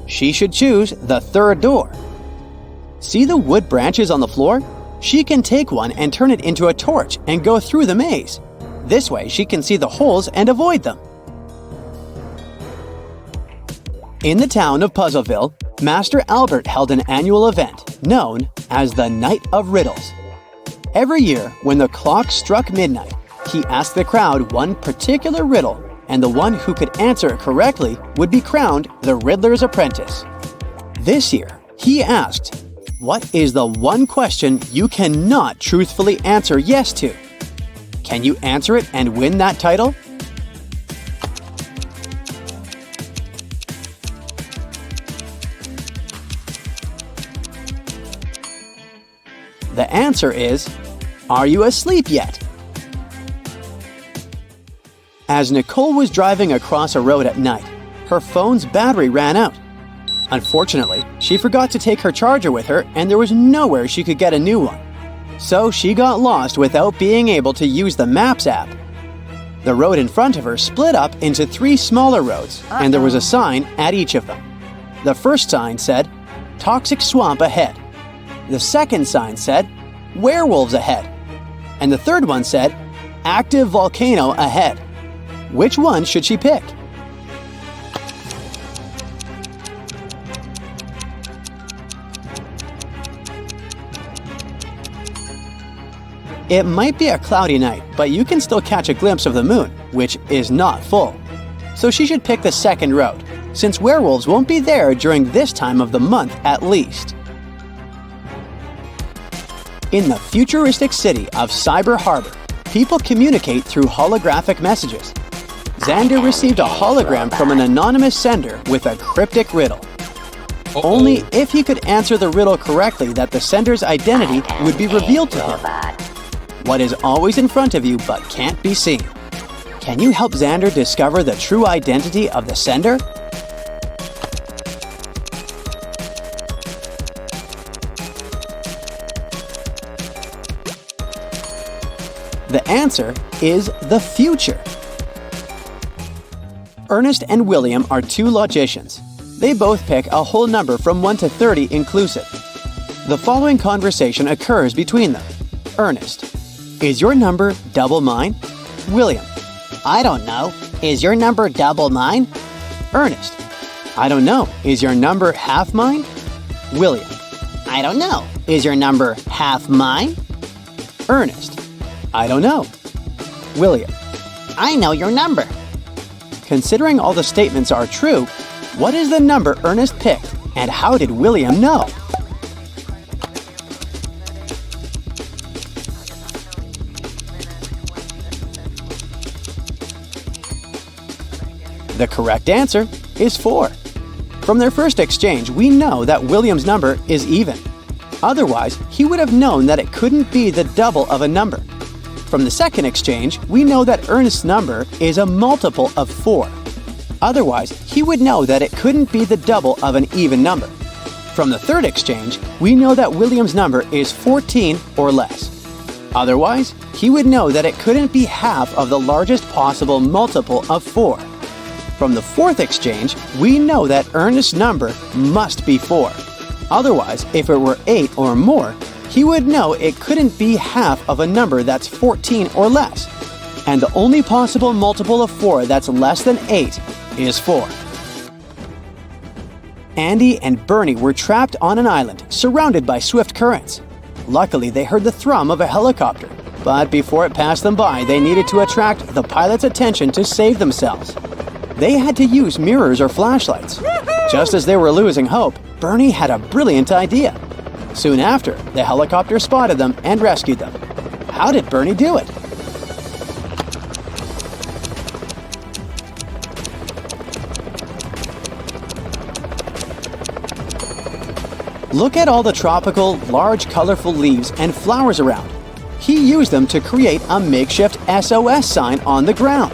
She should choose the third door. See the wood branches on the floor? She can take one and turn it into a torch and go through the maze. This way she can see the holes and avoid them. In the town of Puzzleville, Master Albert held an annual event known as the Night of Riddles. Every year, when the clock struck midnight, he asked the crowd one particular riddle, and the one who could answer it correctly would be crowned the Riddler's Apprentice. This year, he asked, "What is the one question you cannot truthfully answer yes to?" Can you answer it and win that title? The answer is, are you asleep yet? As Nicole was driving across a road at night, her phone's battery ran out. Unfortunately, she forgot to take her charger with her and there was nowhere she could get a new one. So she got lost without being able to use the Maps app. The road in front of her split up into 3 smaller roads, and there was a sign at each of them. The first sign said, "Toxic Swamp ahead." The second sign said, "Werewolves ahead." And the third one said, "Active volcano ahead." Which one should she pick? It might be a cloudy night, but you can still catch a glimpse of the moon, which is not full. So she should pick the second road, since werewolves won't be there during this time of the month at least. In the futuristic city of Cyber Harbor, people communicate through holographic messages. Xander received a hologram from an anonymous sender with a cryptic riddle. Only if he could answer the riddle correctly that the sender's identity would be revealed to him. What is always in front of you but can't be seen? Can you help Xander discover the true identity of the sender? The answer is the future. Ernest and William are 2 logicians. They both pick a whole number from 1 to 30 inclusive. The following conversation occurs between them. Ernest: "Is your number double mine?" William: "I don't know. Is your number double mine?" Ernest: "I don't know. Is your number half mine?" William: "I don't know. Is your number half mine?" Ernest: "I don't know." William: "I know your number." Considering all the statements are true, what is the number Ernest picked, and how did William know? The correct answer is 4. From their first exchange, we know that William's number is even. Otherwise, he would have known that it couldn't be the double of a number. From the second exchange, we know that Ernest's number is a multiple of 4. Otherwise, he would know that it couldn't be the double of an even number. From the third exchange, we know that William's number is 14 or less. Otherwise, he would know that it couldn't be half of the largest possible multiple of 4. From the fourth exchange, we know that Ernest's number must be 4. Otherwise, if it were 8 or more, he would know it couldn't be half of a number that's 14 or less. And the only possible multiple of 4 that's less than 8 is 4. Andy and Bernie were trapped on an island, surrounded by swift currents. Luckily, they heard the thrum of a helicopter, but before it passed them by, they needed to attract the pilot's attention to save themselves. They had to use mirrors or flashlights. Just as they were losing hope, Bernie had a brilliant idea. Soon after, the helicopter spotted them and rescued them. How did Bernie do it? Look at all the tropical, large, colorful leaves and flowers around. He used them to create a makeshift SOS sign on the ground.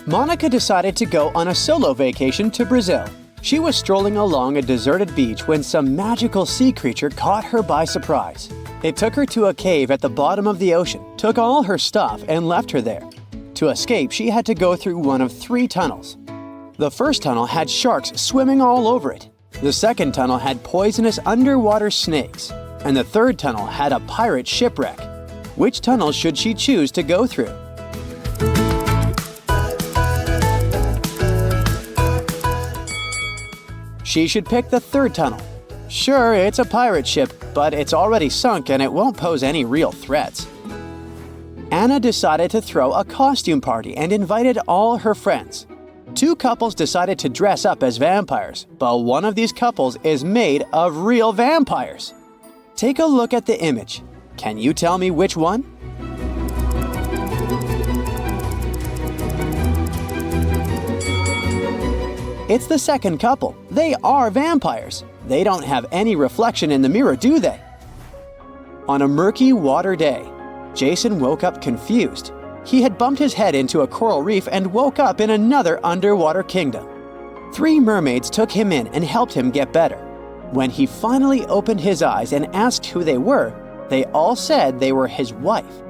Monica decided to go on a solo vacation to Brazil. She was strolling along a deserted beach when some magical sea creature caught her by surprise. It took her to a cave at the bottom of the ocean, took all her stuff, and left her there. To escape, she had to go through one of 3 tunnels. The first tunnel had sharks swimming all over it. The second tunnel had poisonous underwater snakes. And the third tunnel had a pirate shipwreck. Which tunnel should she choose to go through? She should pick the third tunnel. Sure, it's a pirate ship, but it's already sunk and it won't pose any real threats. Anna decided to throw a costume party and invited all her friends. 2 couples decided to dress up as vampires, but one of these couples is made of real vampires. Take a look at the image. Can you tell me which one? It's the second couple. They are vampires. They don't have any reflection in the mirror, do they? On a murky water day, Jason woke up confused. He had bumped his head into a coral reef and woke up in another underwater kingdom. 3 mermaids took him in and helped him get better. When he finally opened his eyes and asked who they were, they all said they were his wife.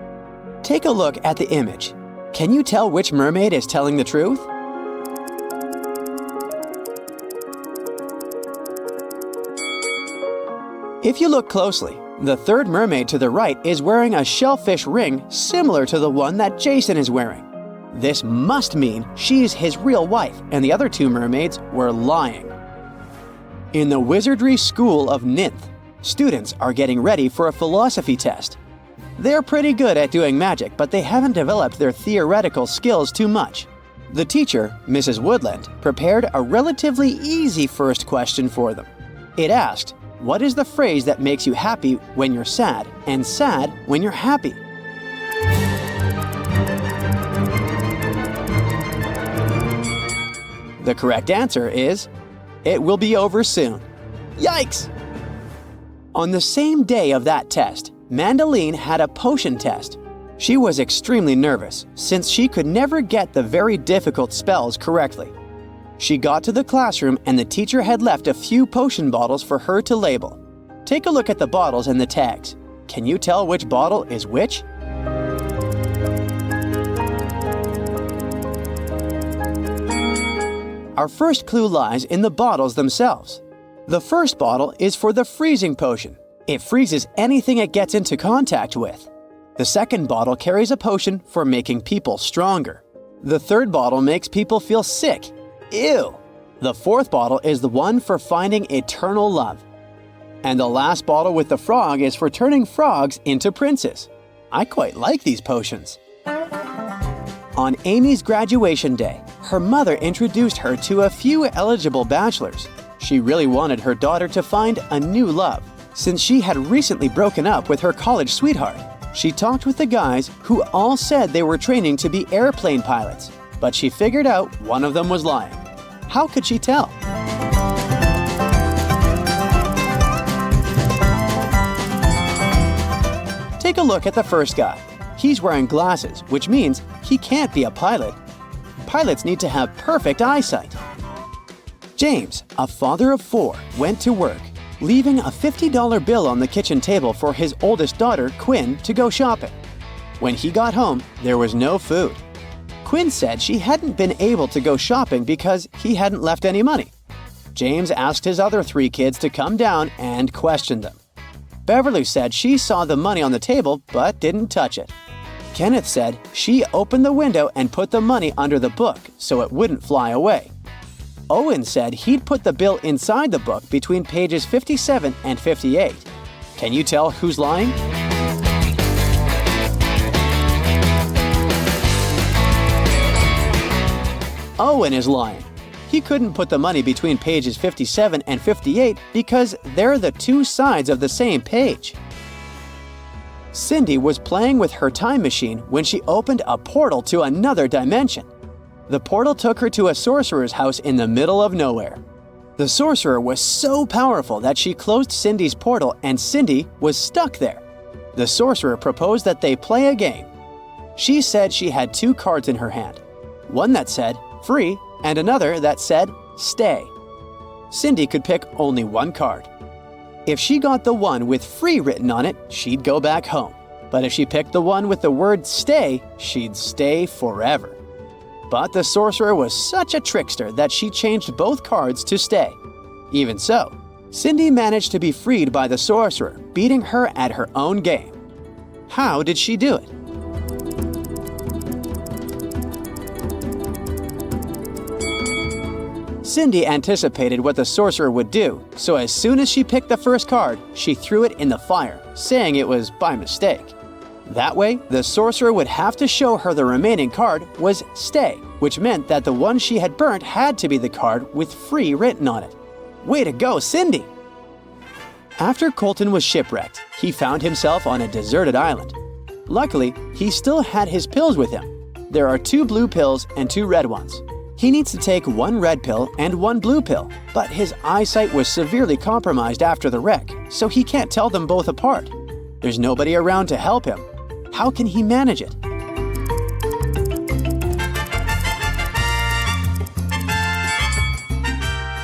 Take a look at the image. Can you tell which mermaid is telling the truth? If you look closely, the third mermaid to the right is wearing a shellfish ring similar to the one that Jason is wearing. This must mean she's his real wife, and the other 2 mermaids were lying. In the Wizardry School of Ninth, students are getting ready for a philosophy test. They're pretty good at doing magic, but they haven't developed their theoretical skills too much. The teacher, Mrs. Woodland, prepared a relatively easy first question for them. It asked, what is the phrase that makes you happy when you're sad and sad when you're happy? The correct answer is, it will be over soon. Yikes! On the same day of that test, Mandeline had a potion test. She was extremely nervous since she could never get the very difficult spells correctly. She got to the classroom and the teacher had left a few potion bottles for her to label. Take a look at the bottles and the tags. Can you tell which bottle is which? Our first clue lies in the bottles themselves. The first bottle is for the freezing potion. It freezes anything it gets into contact with. The second bottle carries a potion for making people stronger. The third bottle makes people feel sick. Ew! The fourth bottle is the one for finding eternal love. And the last bottle with the frog is for turning frogs into princes. I quite like these potions. On Amy's graduation day, her mother introduced her to a few eligible bachelors. She really wanted her daughter to find a new love, since she had recently broken up with her college sweetheart. She talked with the guys who all said they were training to be airplane pilots, but she figured out one of them was lying. How could she tell? Take a look at the first guy. He's wearing glasses, which means he can't be a pilot. Pilots need to have perfect eyesight. James, a father of 4, went to work, leaving a $50 bill on the kitchen table for his oldest daughter, Quinn, to go shopping. When he got home, there was no food. Quinn said she hadn't been able to go shopping because he hadn't left any money. James asked his other 3 kids to come down and question them. Beverly said she saw the money on the table but didn't touch it. Kenneth said she opened the window and put the money under the book so it wouldn't fly away. Owen said he'd put the bill inside the book between pages 57 and 58. Can you tell who's lying? Owen is lying. He couldn't put the money between pages 57 and 58 because they're the 2 sides of the same page. Cindy was playing with her time machine when she opened a portal to another dimension. The portal took her to a sorcerer's house in the middle of nowhere. The sorcerer was so powerful that she closed Cindy's portal and Cindy was stuck there. The sorcerer proposed that they play a game. She said she had 2 cards in her hand, one that said free and another that said stay. Cindy could pick only 1 card. If she got the one with free written on it, she'd go back home. But if she picked the one with the word stay, she'd stay forever. But the sorcerer was such a trickster that she changed both cards to stay. Even so, Cindy managed to be freed by the sorcerer, beating her at her own game. How did she do it? Cindy anticipated what the sorcerer would do, so as soon as she picked the first card, she threw it in the fire, saying it was by mistake. That way, the sorcerer would have to show her the remaining card was stay, which meant that the one she had burnt had to be the card with free written on it. Way to go, Cindy! After Colton was shipwrecked, he found himself on a deserted island. Luckily, he still had his pills with him. There are 2 blue pills and 2 red ones. He needs to take 1 red pill and 1 blue pill, but his eyesight was severely compromised after the wreck, so he can't tell them both apart. There's nobody around to help him. How can he manage it?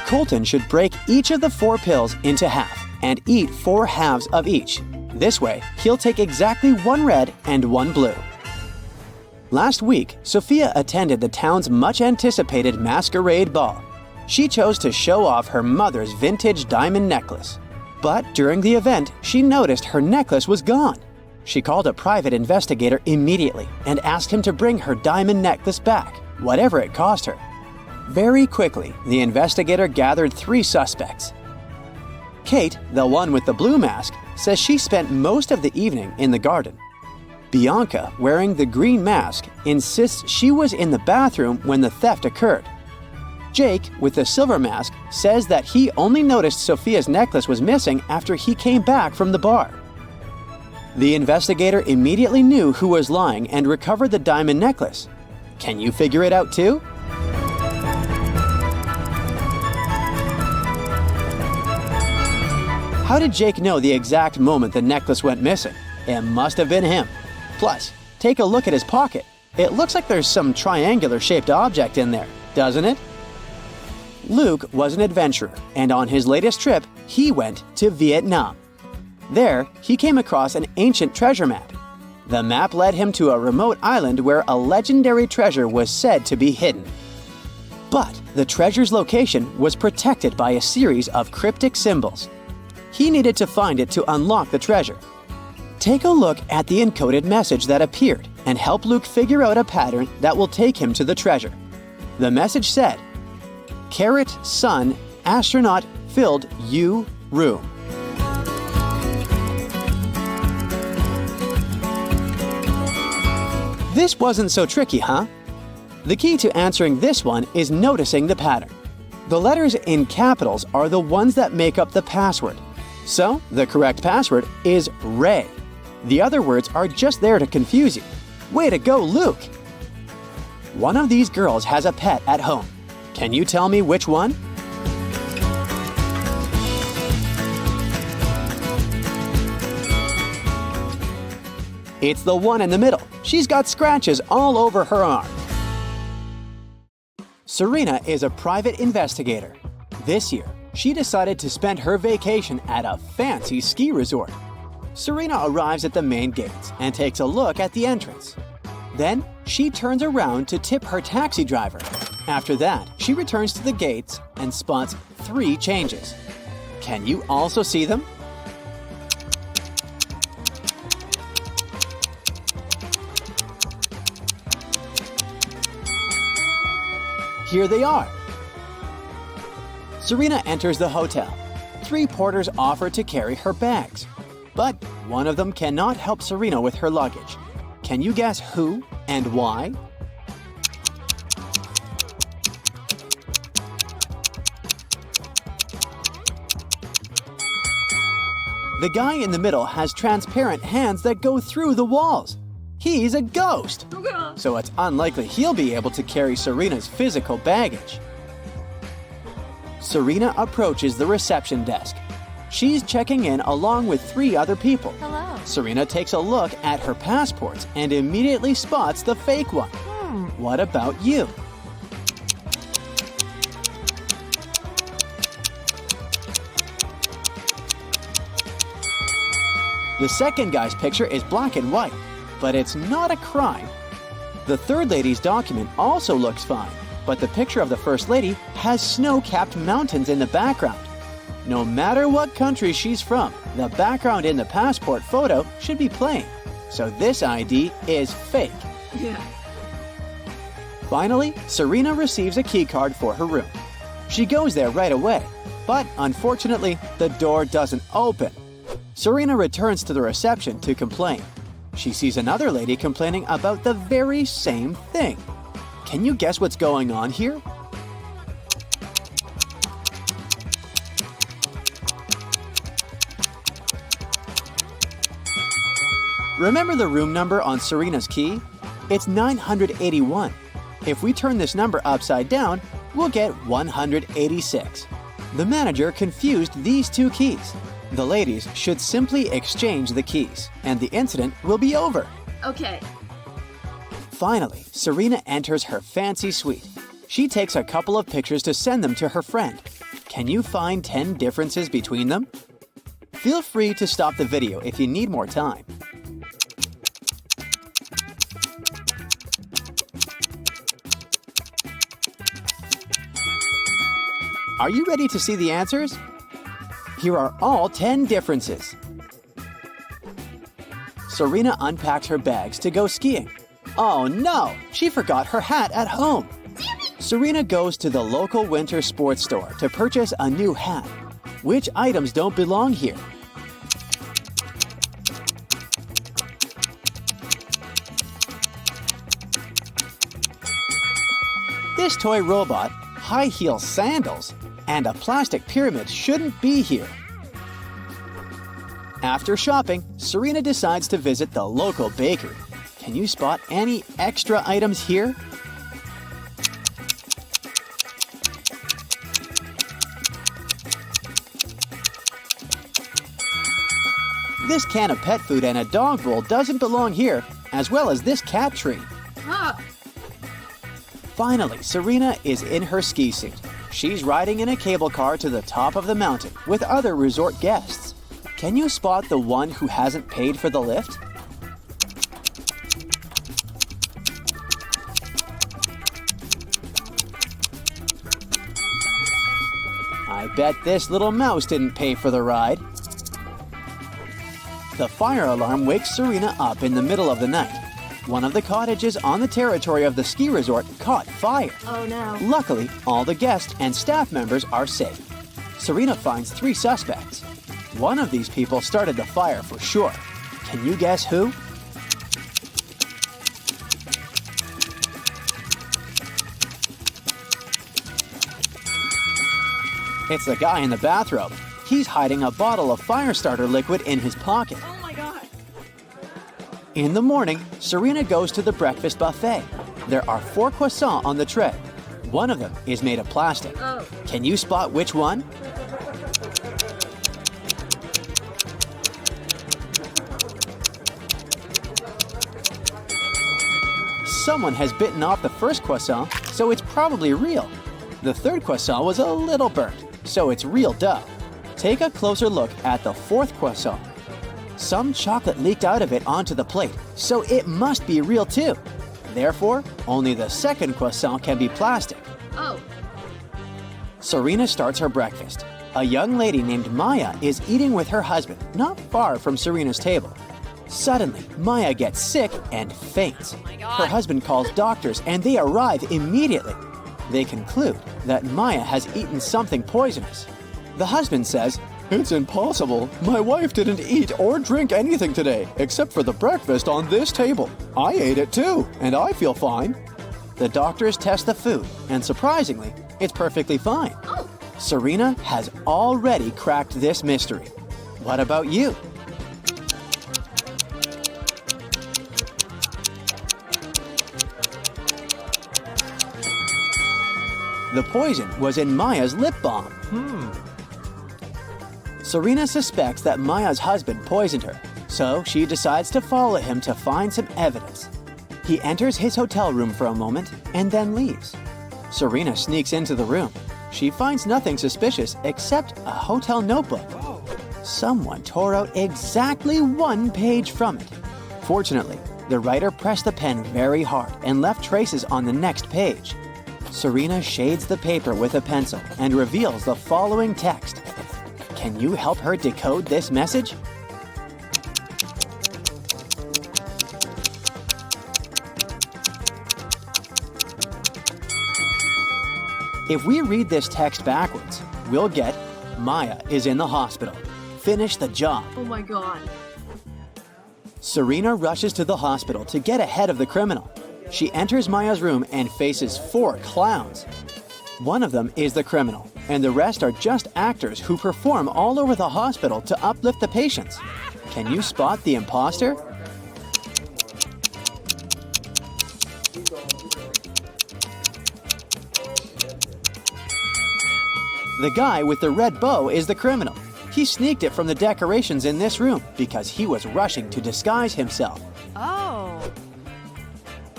Colton should break each of the 4 pills into half and eat 4 halves of each. This way, he'll take exactly 1 red and 1 blue. Last week, Sophia attended the town's much-anticipated masquerade ball. She chose to show off her mother's vintage diamond necklace. But during the event, she noticed her necklace was gone. She called a private investigator immediately and asked him to bring her diamond necklace back, whatever it cost her. Very quickly, the investigator gathered 3 suspects. Kate, the one with the blue mask, says she spent most of the evening in the garden. Bianca, wearing the green mask, insists she was in the bathroom when the theft occurred. Jake, with the silver mask, says that he only noticed Sophia's necklace was missing after he came back from the bar. The investigator immediately knew who was lying and recovered the diamond necklace. Can you figure it out too? How did Jake know the exact moment the necklace went missing? It must have been him. Plus, take a look at his pocket. It looks like there's some triangular-shaped object in there, doesn't it? Luke was an adventurer, and on his latest trip, he went to Vietnam. There, he came across an ancient treasure map. The map led him to a remote island where a legendary treasure was said to be hidden. But the treasure's location was protected by a series of cryptic symbols. He needed to find it to unlock the treasure. Take a look at the encoded message that appeared and help Luke figure out a pattern that will take him to the treasure. The message said, "Carrot Sun Astronaut Filled U Room." This wasn't so tricky, huh? The key to answering this one is noticing the pattern. The letters in capitals are the ones that make up the password. So, the correct password is Ray. The other words are just there to confuse you. Way to go, Luke! One of these girls has a pet at home. Can you tell me which one? It's the one in the middle. She's got scratches all over her arm. Serena is a private investigator. This year, she decided to spend her vacation at a fancy ski resort. Serena arrives at the main gates and takes a look at the entrance. Then, she turns around to tip her taxi driver. After that, she returns to the gates and spots 3 changes. Can you also see them? Here they are. Serena enters the hotel. 3 porters offer to carry her bags, but one of them cannot help Serena with her luggage. Can you guess who and why? The guy in the middle has transparent hands that go through the walls. He's a ghost, so it's unlikely he'll be able to carry Serena's physical baggage. Serena approaches the reception desk. She's checking in along with 3 other people. Hello. Serena takes a look at her passports and immediately spots the fake one. What about you? The second guy's picture is black and white, but it's not a crime. The third lady's document also looks fine, but the picture of the first lady has snow-capped mountains in the background. No matter what country she's from, the background in the passport photo should be plain. So this ID is fake. Finally, Serena receives a keycard for her room. She goes there right away, but unfortunately, the door doesn't open. Serena returns to the reception to complain. She sees another lady complaining about the very same thing. Can you guess what's going on here? Remember the room number on Serena's key? It's 981. If we turn this number upside down, we'll get 186. The manager confused these 2 keys. The ladies should simply exchange the keys, and the incident will be over. Okay. Finally, Serena enters her fancy suite. She takes a couple of pictures to send them to her friend. Can you find 10 differences between them? Feel free to stop the video if you need more time. Are you ready to see the answers? Here are all 10 differences. Serena unpacks her bags to go skiing. Oh no, she forgot her hat at home. Serena goes to the local winter sports store to purchase a new hat. Which items don't belong here? This toy robot, high heel sandals, and a plastic pyramid shouldn't be here. After shopping, Serena decides to visit the local bakery. Can you spot any extra items here? This can of pet food and a dog bowl doesn't belong here, as well as this cat tree. Finally, Serena is in her ski suit. She's riding in a cable car to the top of the mountain with other resort guests. Can you spot the one who hasn't paid for the lift? I bet this little mouse didn't pay for the ride. The fire alarm wakes Serena up in the middle of the night. One of the cottages on the territory of the ski resort caught fire. Oh no. Luckily, all the guests and staff members are safe. Serena finds 3 suspects. One of these people started the fire for sure. Can you guess who? It's the guy in the bathrobe. He's hiding a bottle of fire starter liquid in his pocket. Oh my god. In the morning, Serena goes to the breakfast buffet. There are 4 croissants on the tray. One of them is made of plastic. Oh. Can you spot which one? Someone has bitten off the first croissant, so it's probably real. The third croissant was a little burnt, so it's real dough. Take a closer look at the 4th croissant. Some chocolate leaked out of it onto the plate, so it must be real too. Therefore, only the 2nd croissant can be plastic. Oh. Serena starts her breakfast. A young lady named Maya is eating with her husband, not far from Serena's table. Suddenly, Maya gets sick and faints. Her husband calls doctors and they arrive immediately. They conclude that Maya has eaten something poisonous. The husband says, "It's impossible. My wife didn't eat or drink anything today except for the breakfast on this table. I ate it too, and I feel fine." The doctors test the food, and surprisingly, it's perfectly fine. Serena has already cracked this mystery. What about you? The poison was in Maya's lip balm. Serena suspects that Maya's husband poisoned her, so she decides to follow him to find some evidence. He enters his hotel room for a moment and then leaves. Serena sneaks into the room. She finds nothing suspicious except a hotel notebook. Someone tore out exactly one page from it. Fortunately, the writer pressed the pen very hard and left traces on the next page. Serena shades the paper with a pencil and reveals the following text. Can you help her decode this message? If we read this text backwards, we'll get Maya is in the hospital. Finish the job. Oh my god. Serena rushes to the hospital to get ahead of the criminal. She enters Maya's room and faces 4 clowns. One of them is the criminal, and the rest are just actors who perform all over the hospital to uplift the patients. Can you spot the imposter? The guy with the red bow is the criminal. He sneaked it from the decorations in this room because he was rushing to disguise himself. Oh.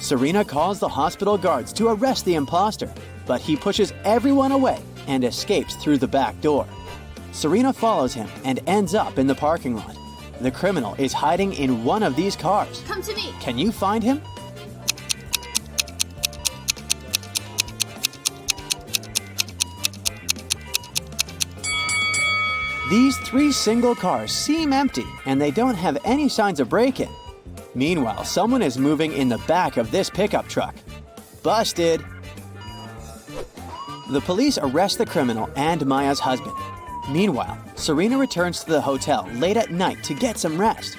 Serena calls the hospital guards to arrest the imposter, but he pushes everyone away and escapes through the back door. Serena follows him and ends up in the parking lot. The criminal is hiding in one of these cars. Come to me. Can you find him? These 3 single cars seem empty and they don't have any signs of break-in. Meanwhile, someone is moving in the back of this pickup truck. Busted! The police arrest the criminal and Maya's husband. Meanwhile, Serena returns to the hotel late at night to get some rest.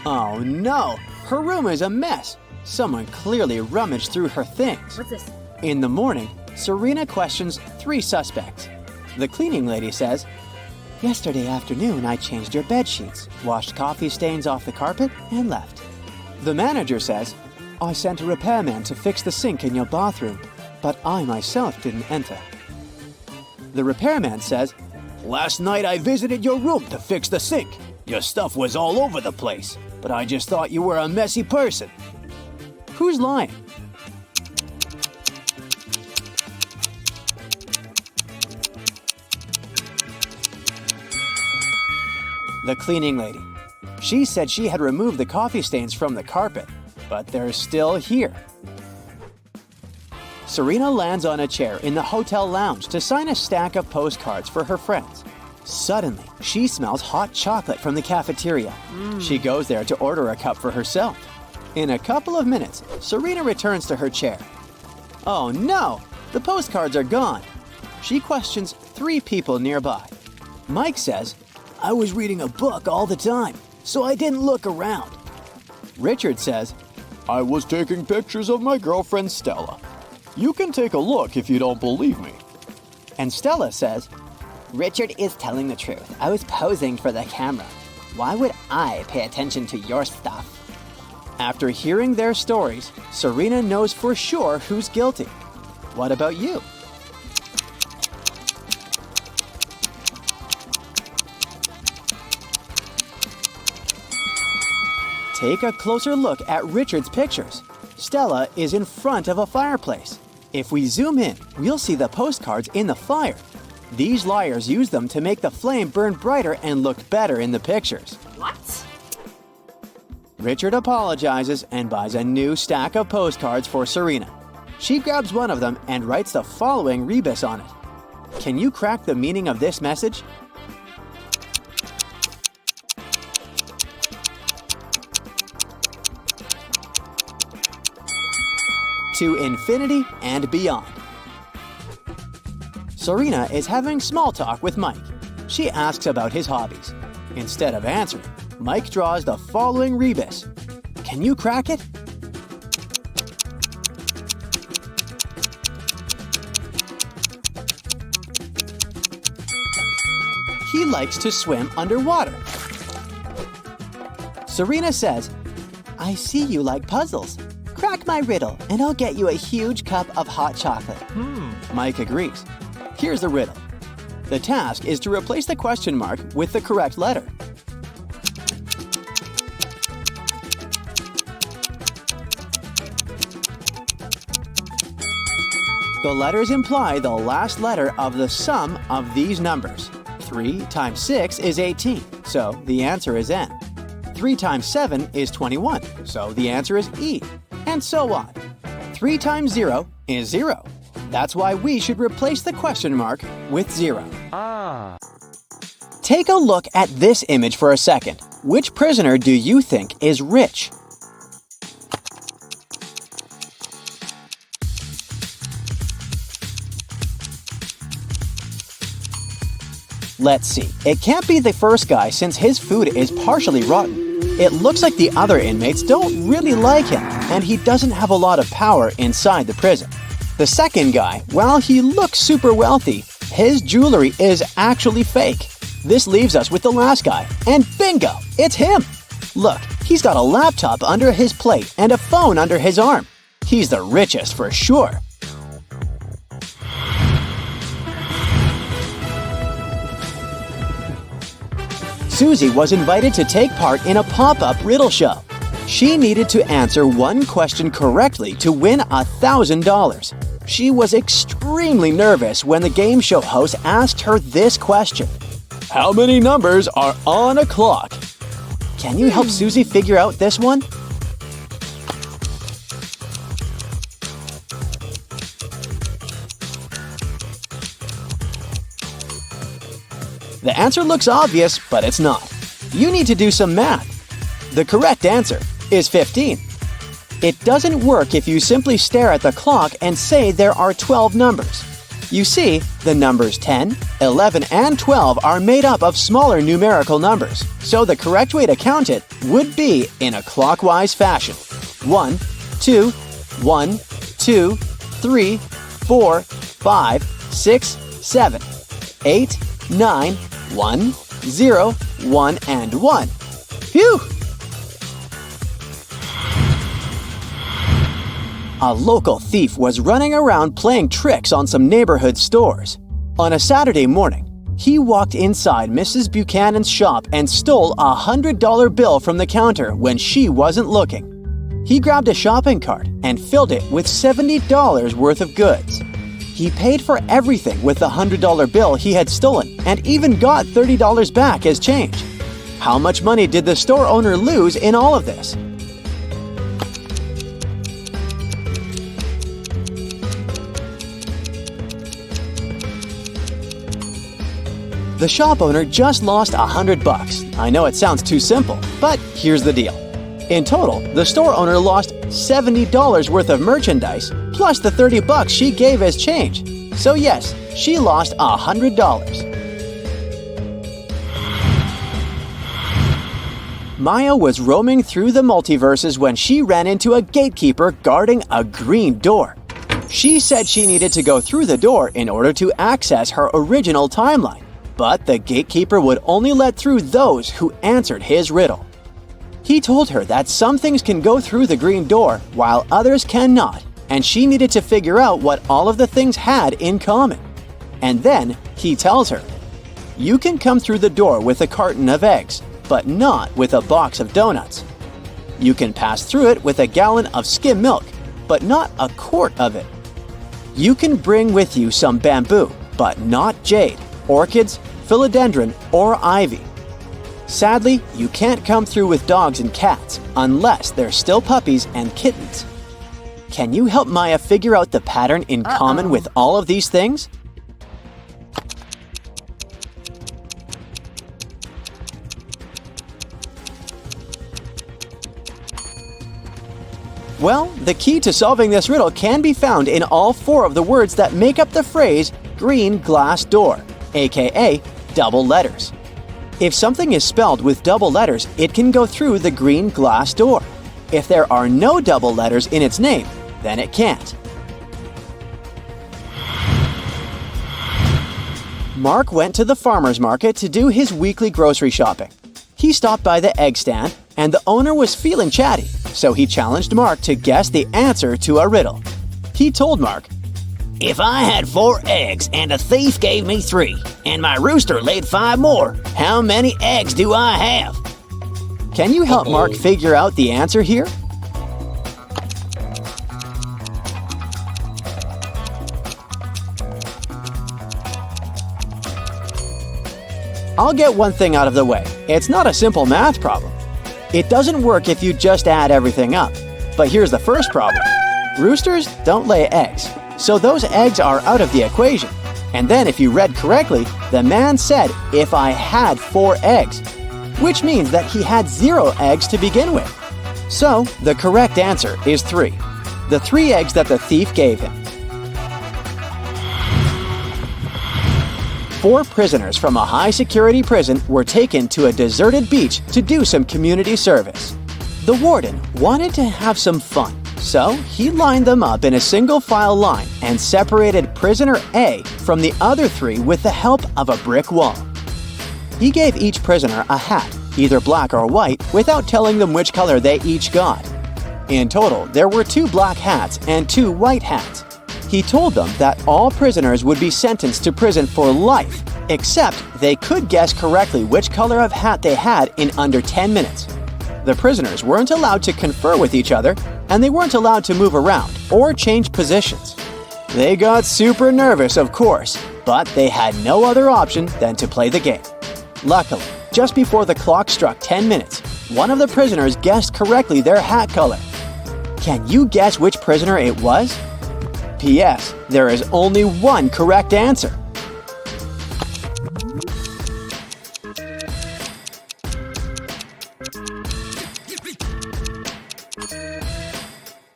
Oh no! Her room is a mess! Someone clearly rummaged through her things. What's this? In the morning, Serena questions 3 suspects. The cleaning lady says, "Yesterday afternoon, I changed your bed sheets, washed coffee stains off the carpet, and left." The manager says, "I sent a repairman to fix the sink in your bathroom, but I myself didn't enter." The repairman says, "Last night I visited your room to fix the sink. Your stuff was all over the place, but I just thought you were a messy person." Who's lying? The cleaning lady. She said she had removed the coffee stains from the carpet, but they're still here. Serena lands on a chair in the hotel lounge to sign a stack of postcards for her friends. Suddenly, she smells hot chocolate from the cafeteria. She goes there to order a cup for herself. In a couple of minutes, Serena returns to her chair. Oh no! The postcards are gone. She questions 3 people nearby. Mike says, "I was reading a book all the time, so I didn't look around." Richard says, "I was taking pictures of my girlfriend Stella. You can take a look if you don't believe me." And Stella says, "Richard is telling the truth. I was posing for the camera. Why would I pay attention to your stuff?" After hearing their stories, Serena knows for sure who's guilty. What about you? Take a closer look at Richard's pictures. Stella is in front of a fireplace. If we zoom in, we'll see the postcards in the fire. These liars use them to make the flame burn brighter and look better in the pictures. What? Richard apologizes and buys a new stack of postcards for Serena. She grabs one of them and writes the following rebus on it. Can you crack the meaning of this message? To infinity and beyond. Serena is having small talk with Mike. She asks about his hobbies. Instead of answering, Mike draws the following rebus. Can you crack it? He likes to swim underwater. Serena says, I see you like puzzles. Crack my riddle and I'll get you a huge cup of hot chocolate. Mike agrees. Here's the riddle. The task is to replace the question mark with the correct letter. The letters imply the last letter of the sum of these numbers. 3 times 6 is 18, so the answer is N. 3 times 7 is 21, so the answer is E. And so on. 3 times 0 is 0. That's why we should replace the question mark with 0. Take a look at this image for a second. Which prisoner do you think is rich? Let's see. It can't be the first guy since his food is partially rotten. It looks like the other inmates don't really like him, and he doesn't have a lot of power inside the prison. The second guy, while he looks super wealthy, his jewelry is actually fake. This leaves us with the last guy, and bingo, it's him! Look, he's got a laptop under his plate and a phone under his arm. He's the richest for sure. Susie was invited to take part in a pop-up riddle show. She needed to answer one question correctly to win $1,000. She was extremely nervous when the game show host asked her this question. How many numbers are on a clock? Can you help Susie figure out this one? The answer looks obvious, but it's not. You need to do some math. The correct answer is 15. It doesn't work if you simply stare at the clock and say there are 12 numbers. You see, the numbers 10, 11, and 12 are made up of smaller numerical numbers, so the correct way to count it would be in a clockwise fashion. 1, 2, 1, 2, 3, 4, 5, 6, 7, 8, 9, 1, 0, 1, and 1. Phew! A local thief was running around playing tricks on some neighborhood stores. On a Saturday morning, he walked inside Mrs. Buchanan's shop and stole a $100 bill from the counter when she wasn't looking. He grabbed a shopping cart and filled it with $70 worth of goods. He paid for everything with the $100 bill he had stolen and even got $30 back as change. How much money did the store owner lose in all of this? The shop owner just lost $100. I know it sounds too simple, but here's the deal. In total, the store owner lost $70 worth of merchandise, plus the $30 she gave as change. So yes, she lost $100. Maya was roaming through the multiverses when she ran into a gatekeeper guarding a green door. She said she needed to go through the door in order to access her original timeline, but the gatekeeper would only let through those who answered his riddle. He told her that some things can go through the green door while others cannot, and she needed to figure out what all of the things had in common. And then he tells her, you can come through the door with a carton of eggs, but not with a box of donuts. You can pass through it with a gallon of skim milk, but not a quart of it. You can bring with you some bamboo, but not jade, orchids, philodendron, or ivy. Sadly, you can't come through with dogs and cats unless they're still puppies and kittens. Can you help Maya figure out the pattern in common with all of these things? Well, the key to solving this riddle can be found in all 4 of the words that make up the phrase green glass door, aka double letters. If something is spelled with double letters, it can go through the green glass door. If there are no double letters in its name, then it can't. Mark went to the farmer's market to do his weekly grocery shopping. He stopped by the egg stand, and the owner was feeling chatty, so he challenged Mark to guess the answer to a riddle. He told Mark, If I had 4 eggs and a thief gave me 3, and my rooster laid 5 more, how many eggs do I have? "Can you help Mark figure out the answer here?" I'll get one thing out of the way. It's not a simple math problem. It doesn't work if you just add everything up. But here's the first problem. Roosters don't lay eggs, so those eggs are out of the equation. And then if you read correctly, the man said, "If I had 4 eggs," which means that he had 0 eggs to begin with. So the correct answer is 3. The 3 eggs that the thief gave him. 4 prisoners from a high-security prison were taken to a deserted beach to do some community service. The warden wanted to have some fun, so he lined them up in a single-file line and separated prisoner A from the other 3 with the help of a brick wall. He gave each prisoner a hat, either black or white, without telling them which color they each got. In total, there were 2 black hats and 2 white hats. He told them that all prisoners would be sentenced to prison for life, except they could guess correctly which color of hat they had in under 10 minutes. The prisoners weren't allowed to confer with each other, and they weren't allowed to move around or change positions. They got super nervous, of course, but they had no other option than to play the game. Luckily, just before the clock struck 10 minutes, one of the prisoners guessed correctly their hat color. Can you guess which prisoner it was? P.S. There is only one correct answer.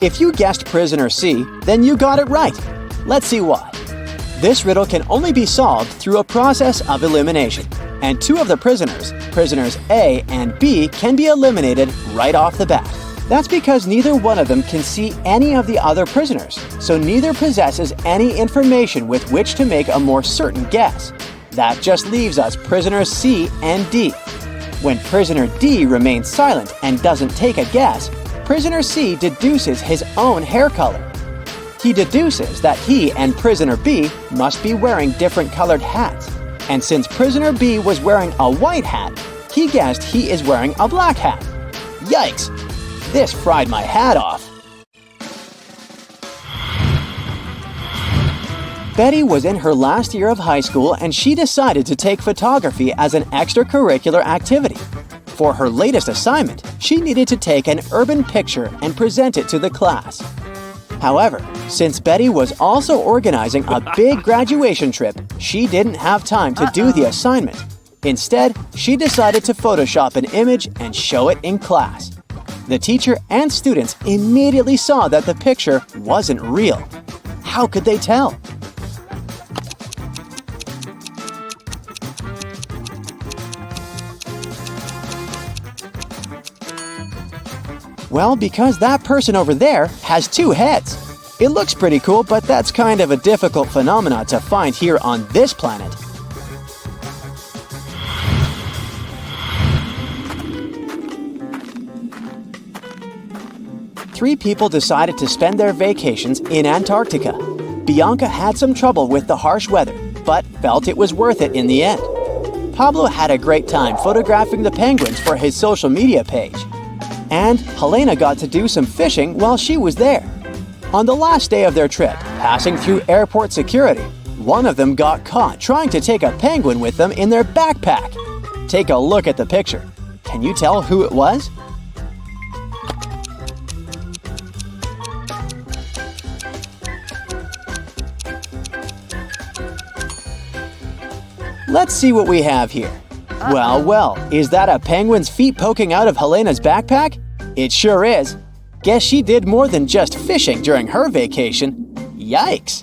If you guessed prisoner C, then you got it right. Let's see why. This riddle can only be solved through a process of elimination, and 2 of the prisoners, prisoners A and B, can be eliminated right off the bat. That's because neither one of them can see any of the other prisoners, so neither possesses any information with which to make a more certain guess. That just leaves us prisoners C and D. When prisoner D remains silent and doesn't take a guess, prisoner C deduces his own hair color. He deduces that he and prisoner B must be wearing different colored hats. And since prisoner B was wearing a white hat, he guessed he is wearing a black hat. Yikes! This fried my hat off. Betty was in her last year of high school and she decided to take photography as an extracurricular activity. For her latest assignment, she needed to take an urban picture and present it to the class. However, since Betty was also organizing a big graduation trip, she didn't have time to do the assignment. Instead, she decided to Photoshop an image and show it in class. The teacher and students immediately saw that the picture wasn't real. How could they tell? Well, because that person over there has 2 heads. It looks pretty cool, but that's kind of a difficult phenomena to find here on this planet. Three people decided to spend their vacations in Antarctica. Bianca had some trouble with the harsh weather, but felt it was worth it in the end. Pablo had a great time photographing the penguins for his social media page. And Helena got to do some fishing while she was there. On the last day of their trip, passing through airport security, one of them got caught trying to take a penguin with them in their backpack. Take a look at the picture. Can you tell who it was? Let's see what we have here. Well, well, is that a penguin's feet poking out of Helena's backpack? It sure is. Guess she did more than just fishing during her vacation. Yikes!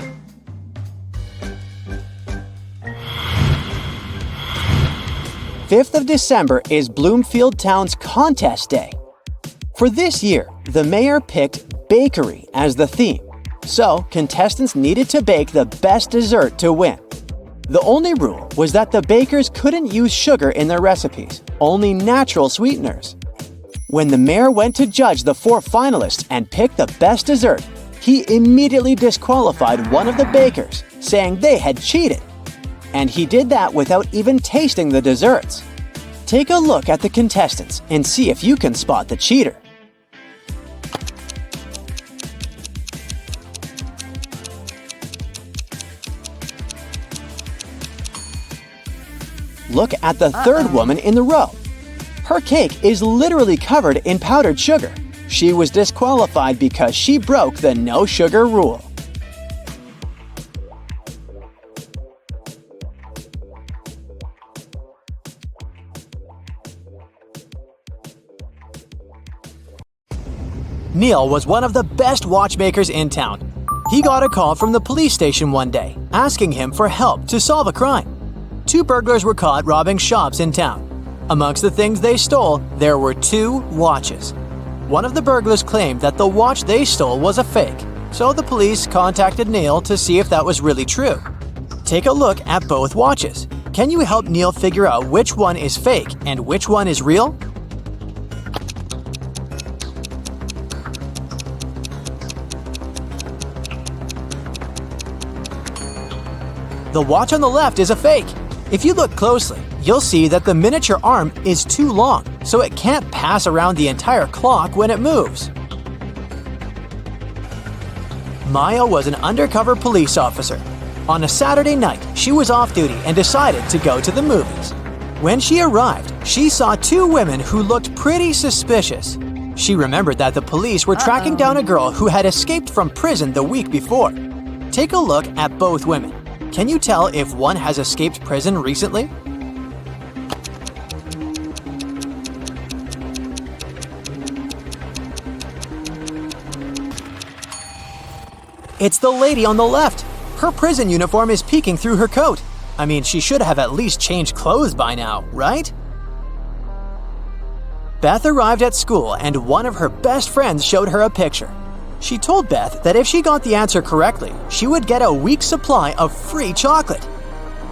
December 5th is Bloomfield Town's Contest Day. For this year, the mayor picked bakery as the theme, so contestants needed to bake the best dessert to win. The only rule was that the bakers couldn't use sugar in their recipes, only natural sweeteners. When the mayor went to judge the 4 finalists and pick the best dessert, he immediately disqualified one of the bakers, saying they had cheated. And he did that without even tasting the desserts. Take a look at the contestants and see if you can spot the cheater. Look at the third woman in the row. Her cake is literally covered in powdered sugar. She was disqualified because she broke the no sugar rule. Neil was one of the best watchmakers in town. He got a call from the police station one day, asking him for help to solve a crime. 2 burglars were caught robbing shops in town. Amongst the things they stole, there were 2 watches. One of the burglars claimed that the watch they stole was a fake, so the police contacted Neil to see if that was really true. Take a look at both watches. Can you help Neil figure out which one is fake and which one is real? The watch on the left is a fake. If you look closely, you'll see that the miniature arm is too long, so it can't pass around the entire clock when it moves. Maya was an undercover police officer. On a Saturday night, she was off duty and decided to go to the movies. When she arrived, she saw 2 women who looked pretty suspicious. She remembered that the police were tracking down a girl who had escaped from prison the week before. Take a look at both women. Can you tell if one has escaped prison recently? It's the lady on the left. Her prison uniform is peeking through her coat. I mean, she should have at least changed clothes by now, right? Beth arrived at school and one of her best friends showed her a picture. She told Beth that if she got the answer correctly, she would get a week's supply of free chocolate.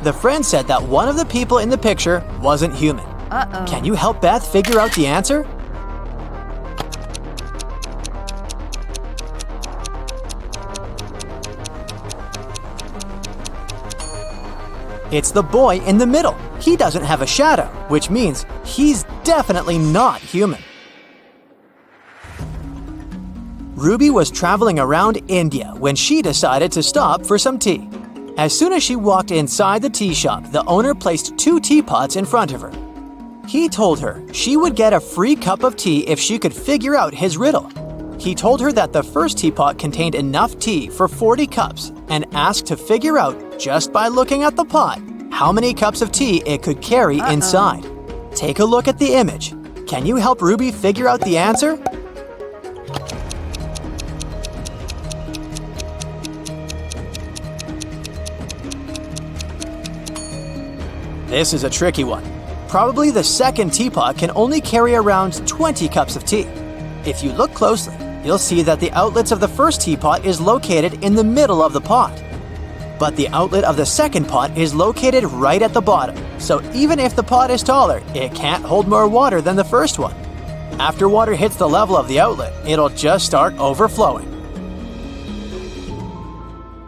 The friend said that one of the people in the picture wasn't human. Can you help Beth figure out the answer? It's the boy in the middle. He doesn't have a shadow, which means he's definitely not human. Ruby was traveling around India when she decided to stop for some tea. As soon as she walked inside the tea shop, the owner placed 2 teapots in front of her. He told her she would get a free cup of tea if she could figure out his riddle. He told her that the first teapot contained enough tea for 40 cups and asked to figure out, just by looking at the pot, how many cups of tea it could carry inside. Take a look at the image. Can you help Ruby figure out the answer? This is a tricky one. Probably the second teapot can only carry around 20 cups of tea. If you look closely, you'll see that the outlets of the first teapot is located in the middle of the pot. But the outlet of the second pot is located right at the bottom, so even if the pot is taller, it can't hold more water than the first one. After water hits the level of the outlet, it'll just start overflowing.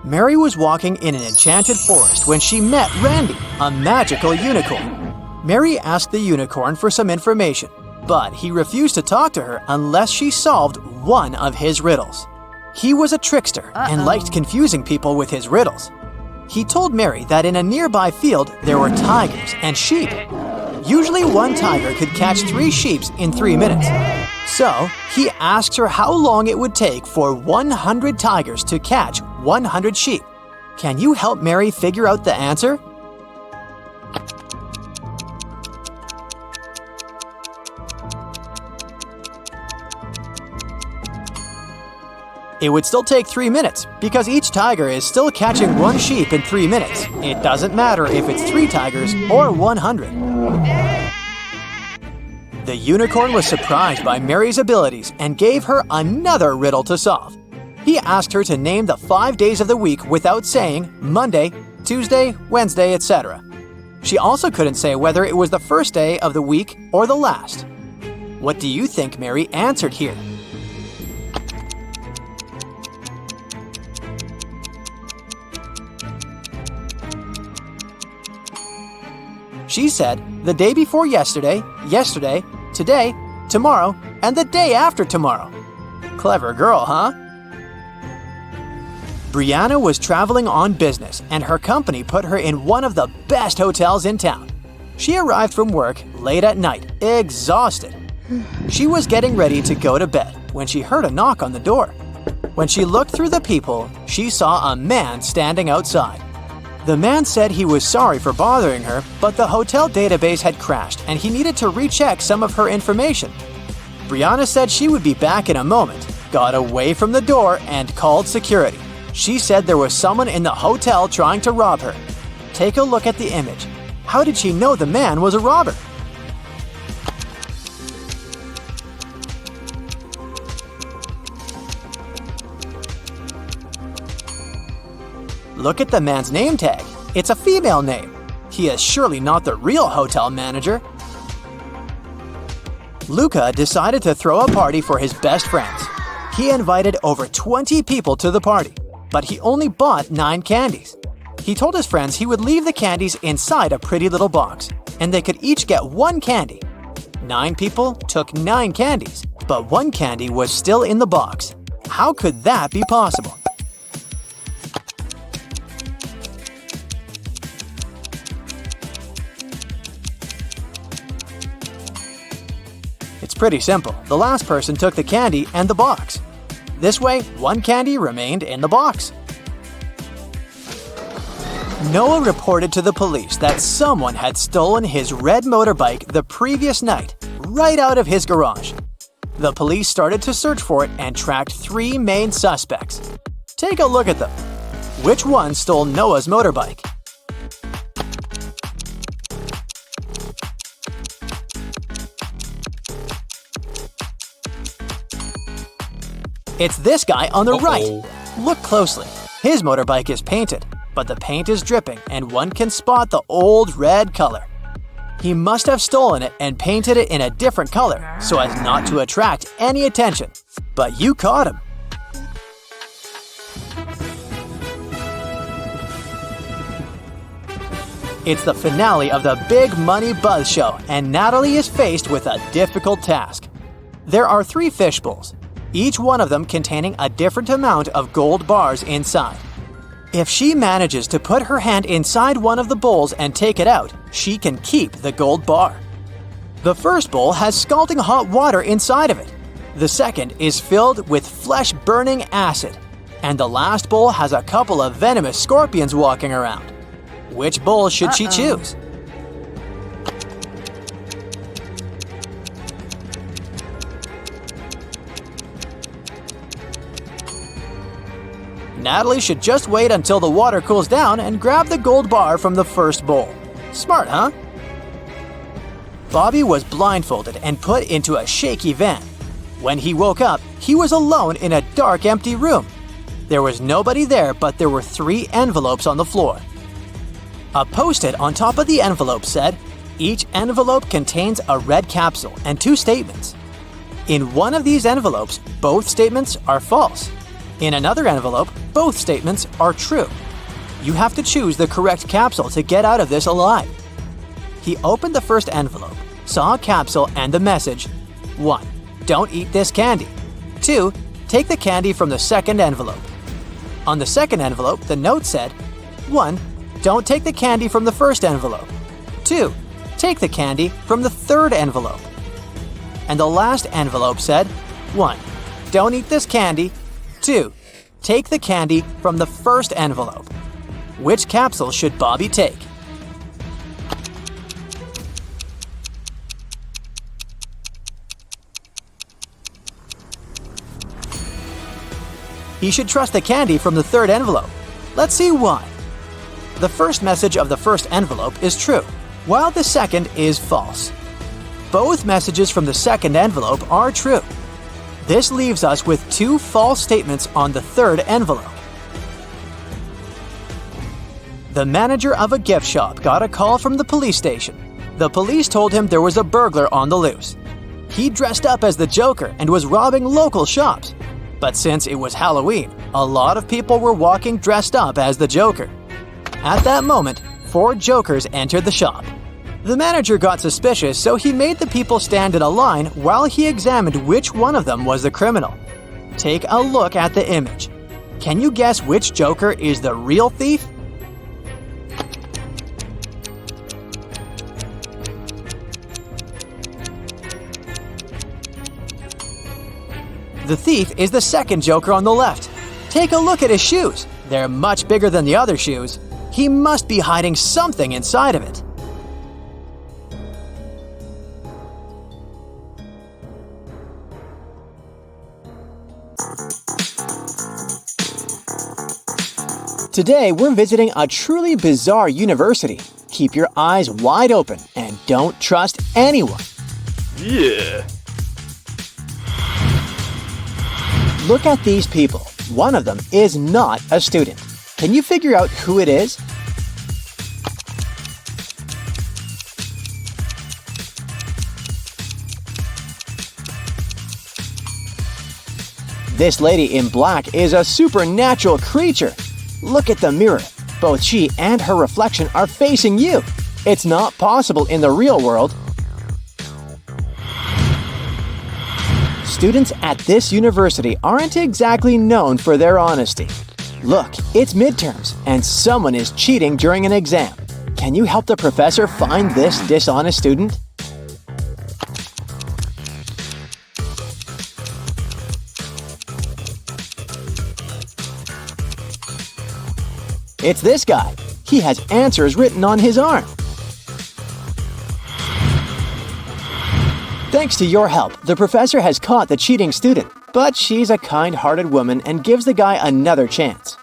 Mary was walking in an enchanted forest when she met Randy, a magical unicorn. Mary asked the unicorn for some information, but he refused to talk to her unless she solved one of his riddles. He was a trickster and liked confusing people with his riddles. He told Mary that in a nearby field there were tigers and sheep. Usually one tiger could catch 3 sheep in 3 minutes. So he asked her how long it would take for 100 tigers to catch 100 sheep. Can you help Mary figure out the answer? It would still take 3 minutes, because each tiger is still catching one sheep in 3 minutes. It doesn't matter if it's 3 tigers or 100. The unicorn was surprised by Mary's abilities and gave her another riddle to solve. He asked her to name the 5 days of the week without saying Monday, Tuesday, Wednesday, etc. She also couldn't say whether it was the first day of the week or the last. What do you think Mary answered here? She said the day before yesterday, yesterday, today, tomorrow, and the day after tomorrow. Clever girl, huh? Brianna was traveling on business, and her company put her in one of the best hotels in town. She arrived from work late at night, exhausted. She was getting ready to go to bed when she heard a knock on the door. When she looked through the peephole, she saw a man standing outside. The man said he was sorry for bothering her, but the hotel database had crashed and he needed to recheck some of her information. Brianna said she would be back in a moment, got away from the door, and called security. She said there was someone in the hotel trying to rob her. Take a look at the image. How did she know the man was a robber? Look at the man's name tag. It's a female name. He is surely not the real hotel manager. Luca decided to throw a party for his best friends. He invited over 20 people to the party, but he only bought 9 candies. He told his friends he would leave the candies inside a pretty little box, and they could each get 1 candy. 9 people took 9 candies, but 1 candy was still in the box. How could that be possible? It's pretty simple. The last person took the candy and the box. This way, 1 candy remained in the box. Noah reported to the police that someone had stolen his red motorbike the previous night, right out of his garage. The police started to search for it and tracked 3 main suspects. Take a look at them. Which one stole Noah's motorbike? It's this guy on the right. Look closely. His motorbike is painted, but the paint is dripping and one can spot the old red color. He must have stolen it and painted it in a different color so as not to attract any attention. But you caught him. It's the finale of the Big Money Buzz Show, and Natalie is faced with a difficult task. There are 3 fish bowls, each one of them containing a different amount of gold bars inside. If she manages to put her hand inside one of the bowls and take it out, she can keep the gold bar. The first bowl has scalding hot water inside of it. The second is filled with flesh-burning acid. And the last bowl has a couple of venomous scorpions walking around. Which bowl should she choose? Natalie should just wait until the water cools down and grab the gold bar from the first bowl. Smart, huh? Bobby was blindfolded and put into a shaky van. When he woke up, he was alone in a dark, empty room. There was nobody there, but there were 3 envelopes on the floor. A post-it on top of the envelope said, "Each envelope contains a red capsule and 2 statements. In one of these envelopes, both statements are false. In another envelope, both statements are true. You have to choose the correct capsule to get out of this alive." He opened the first envelope, saw a capsule and the message, 1. Don't eat this candy. 2. Take the candy from the second envelope. On the second envelope, the note said, 1. Don't take the candy from the first envelope. 2. Take the candy from the third envelope. And the last envelope said, 1. Don't eat this candy. 2. Take the candy from the first envelope. Which capsule should Bobby take? he should trust the candy from the third envelope. Let's see why. The first message of the first envelope is true, while the second is false. Both messages from the second envelope are true. This leaves us with 2 false statements on the third envelope. The manager of a gift shop got a call from the police station. The police told him there was a burglar on the loose. He dressed up as the Joker and was robbing local shops. But since it was Halloween, a lot of people were walking dressed up as the Joker. At that moment, 4 Jokers entered the shop. The manager got suspicious, so he made the people stand in a line while he examined which one of them was the criminal. Take a look at the image. Can you guess which Joker is the real thief? The thief is the second Joker on the left. Take a look at his shoes. They're much bigger than the other shoes. He must be hiding something inside of it. Today, we're visiting a truly bizarre university. Keep your eyes wide open and don't trust anyone. Yeah. Look at these people. One of them is not a student. Can you figure out who it is? This lady in black is a supernatural creature. Look at the mirror. Both she and her reflection are facing you. It's not possible in the real world. Students at this university aren't exactly known for their honesty. Look, it's midterms, and someone is cheating during an exam. Can you help the professor find this dishonest student? It's this guy. He has answers written on his arm. Thanks to your help, the professor has caught the cheating student, but she's a kind-hearted woman and gives the guy another chance.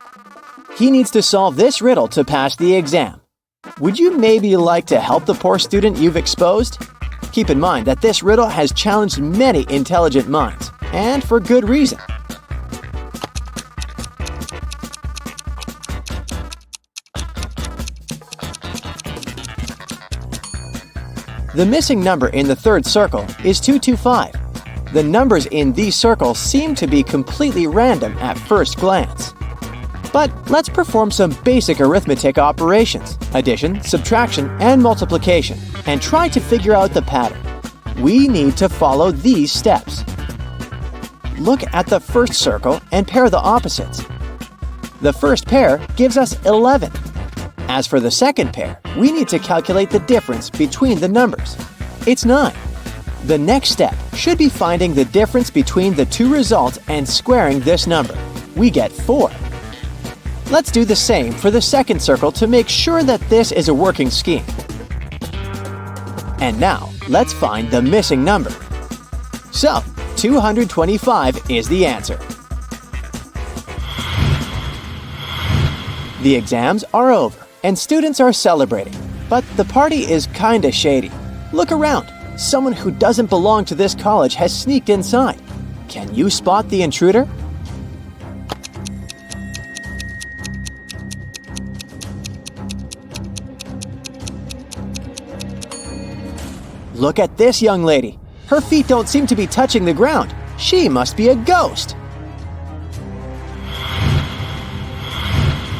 He needs to solve this riddle to pass the exam. Would you maybe like to help the poor student you've exposed? Keep in mind that this riddle has challenged many intelligent minds, and for good reason. The missing number in the third circle is 225. The numbers in these circles seem to be completely random at first glance. But let's perform some basic arithmetic operations, addition, subtraction, and multiplication, and try to figure out the pattern. We need to follow these steps. Look at the first circle and pair the opposites. The first pair gives us 11. As for the second pair, we need to calculate the difference between the numbers. It's 9. The next step should be finding the difference between the two results and squaring this number. We get 4. Let's do the same for the second circle to make sure that this is a working scheme. And now, let's find the missing number. So, 225 is the answer. The exams are over, and students are celebrating. But the party is kinda shady. Look around. Someone who doesn't belong to this college has sneaked inside. Can you spot the intruder? Look at this young lady. Her feet don't seem to be touching the ground. She must be a ghost.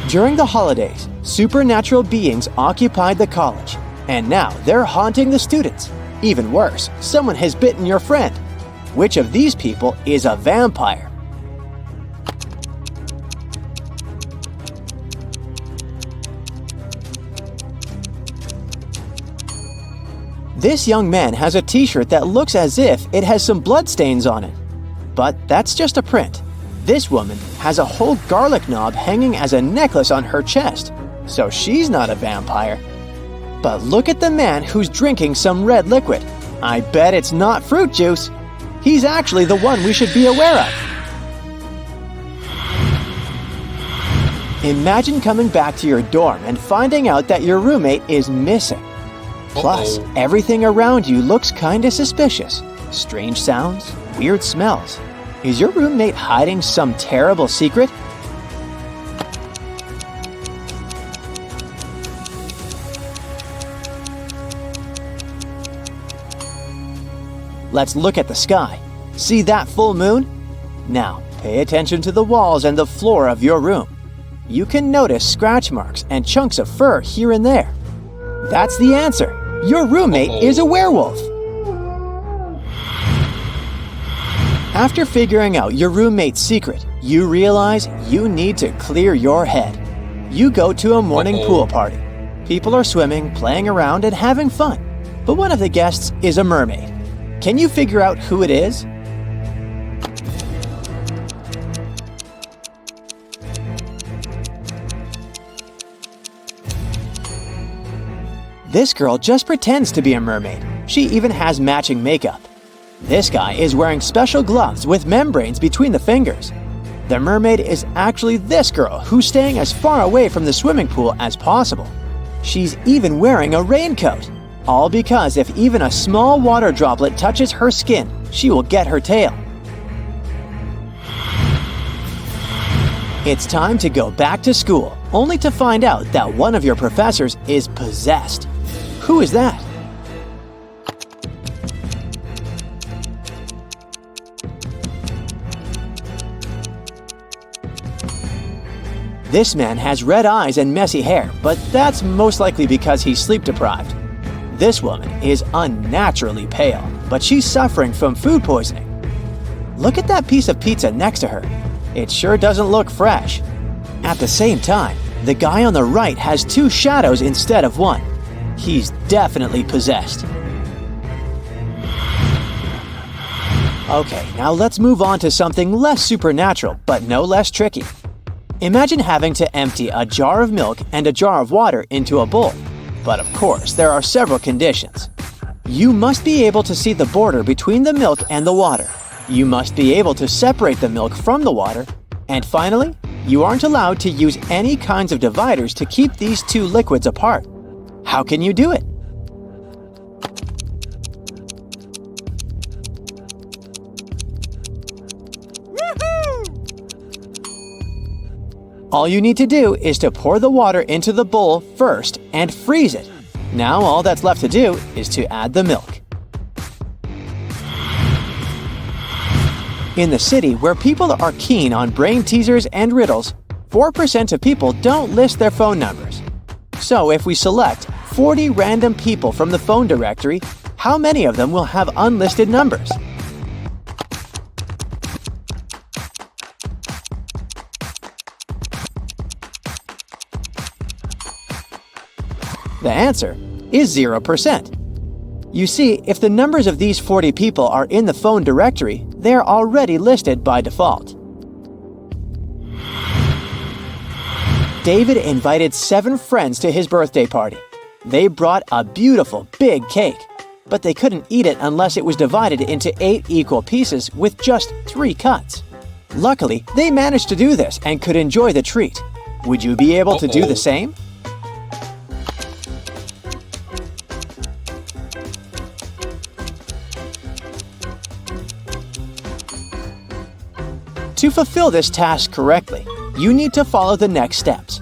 During the holidays, supernatural beings occupied the college, and now they're haunting the students. Even worse, someone has bitten your friend. Which of these people is a vampire? This young man has a t-shirt that looks as if it has some bloodstains on it. But that's just a print. This woman has a whole garlic knob hanging as a necklace on her chest, so she's not a vampire. But look at the man who's drinking some red liquid. I bet it's not fruit juice. He's actually the one we should be aware of. Imagine coming back to your dorm and finding out that your roommate is missing. Plus, everything around you looks kinda suspicious. Strange sounds, weird smells. Is your roommate hiding some terrible secret? Let's look at the sky. See that full moon? Now, pay attention to the walls and the floor of your room. You can notice scratch marks and chunks of fur here and there. That's the answer. Your roommate is a werewolf. After figuring out your roommate's secret, you realize you need to clear your head. You go to a morning pool party. People are swimming, playing around, and having fun. But one of the guests is a mermaid. Can you figure out who it is? This girl just pretends to be a mermaid. She even has matching makeup. This guy is wearing special gloves with membranes between the fingers. The mermaid is actually this girl who's staying as far away from the swimming pool as possible. She's even wearing a raincoat. All because if even a small water droplet touches her skin, she will get her tail. It's time to go back to school, only to find out that one of your professors is possessed. Who is that? This man has red eyes and messy hair, but that's most likely because he's sleep deprived. This woman is unnaturally pale, but she's suffering from food poisoning. Look at that piece of pizza next to her. It sure doesn't look fresh. At the same time, the guy on the right has two shadows instead of one. He's definitely possessed. Okay, now let's move on to something less supernatural, but no less tricky. Imagine having to empty a jar of milk and a jar of water into a bowl. But of course, there are several conditions. You must be able to see the border between the milk and the water. You must be able to separate the milk from the water. And finally, you aren't allowed to use any kinds of dividers to keep these two liquids apart. How can you do it? All you need to do is to pour the water into the bowl first and freeze it. Now all that's left to do is to add the milk. In the city where people are keen on brain teasers and riddles, 4% of people don't list their phone numbers. So if we select 40 random people from the phone directory, how many of them will have unlisted numbers? The answer is 0%. You see, if the numbers of these 40 people are in the phone directory, they're already listed by default. David invited 7 friends to his birthday party. They brought a beautiful big cake, but they couldn't eat it unless it was divided into 8 equal pieces with just 3 cuts. Luckily, they managed to do this and could enjoy the treat. Would you be able to do the same? To fulfill this task correctly, you need to follow the next steps.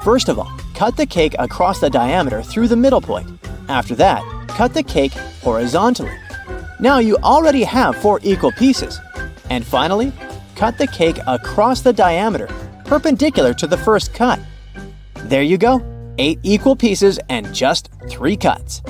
First of all, cut the cake across the diameter through the middle point. After that, cut the cake horizontally. Now you already have 4 equal pieces. And finally, cut the cake across the diameter, perpendicular to the first cut. There you go, 8 equal pieces and just 3 cuts.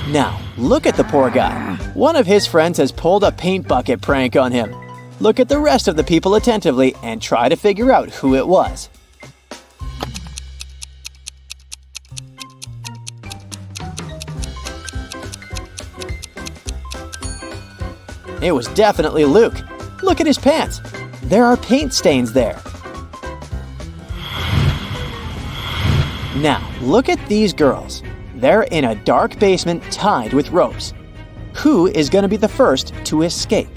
Now, look at the poor guy. One of his friends has pulled a paint bucket prank on him. Look at the rest of the people attentively and try to figure out who it was. It was definitely Luke. Look at his pants. There are paint stains there. Now, look at these girls. They're in a dark basement tied with ropes. Who is going to be the first to escape?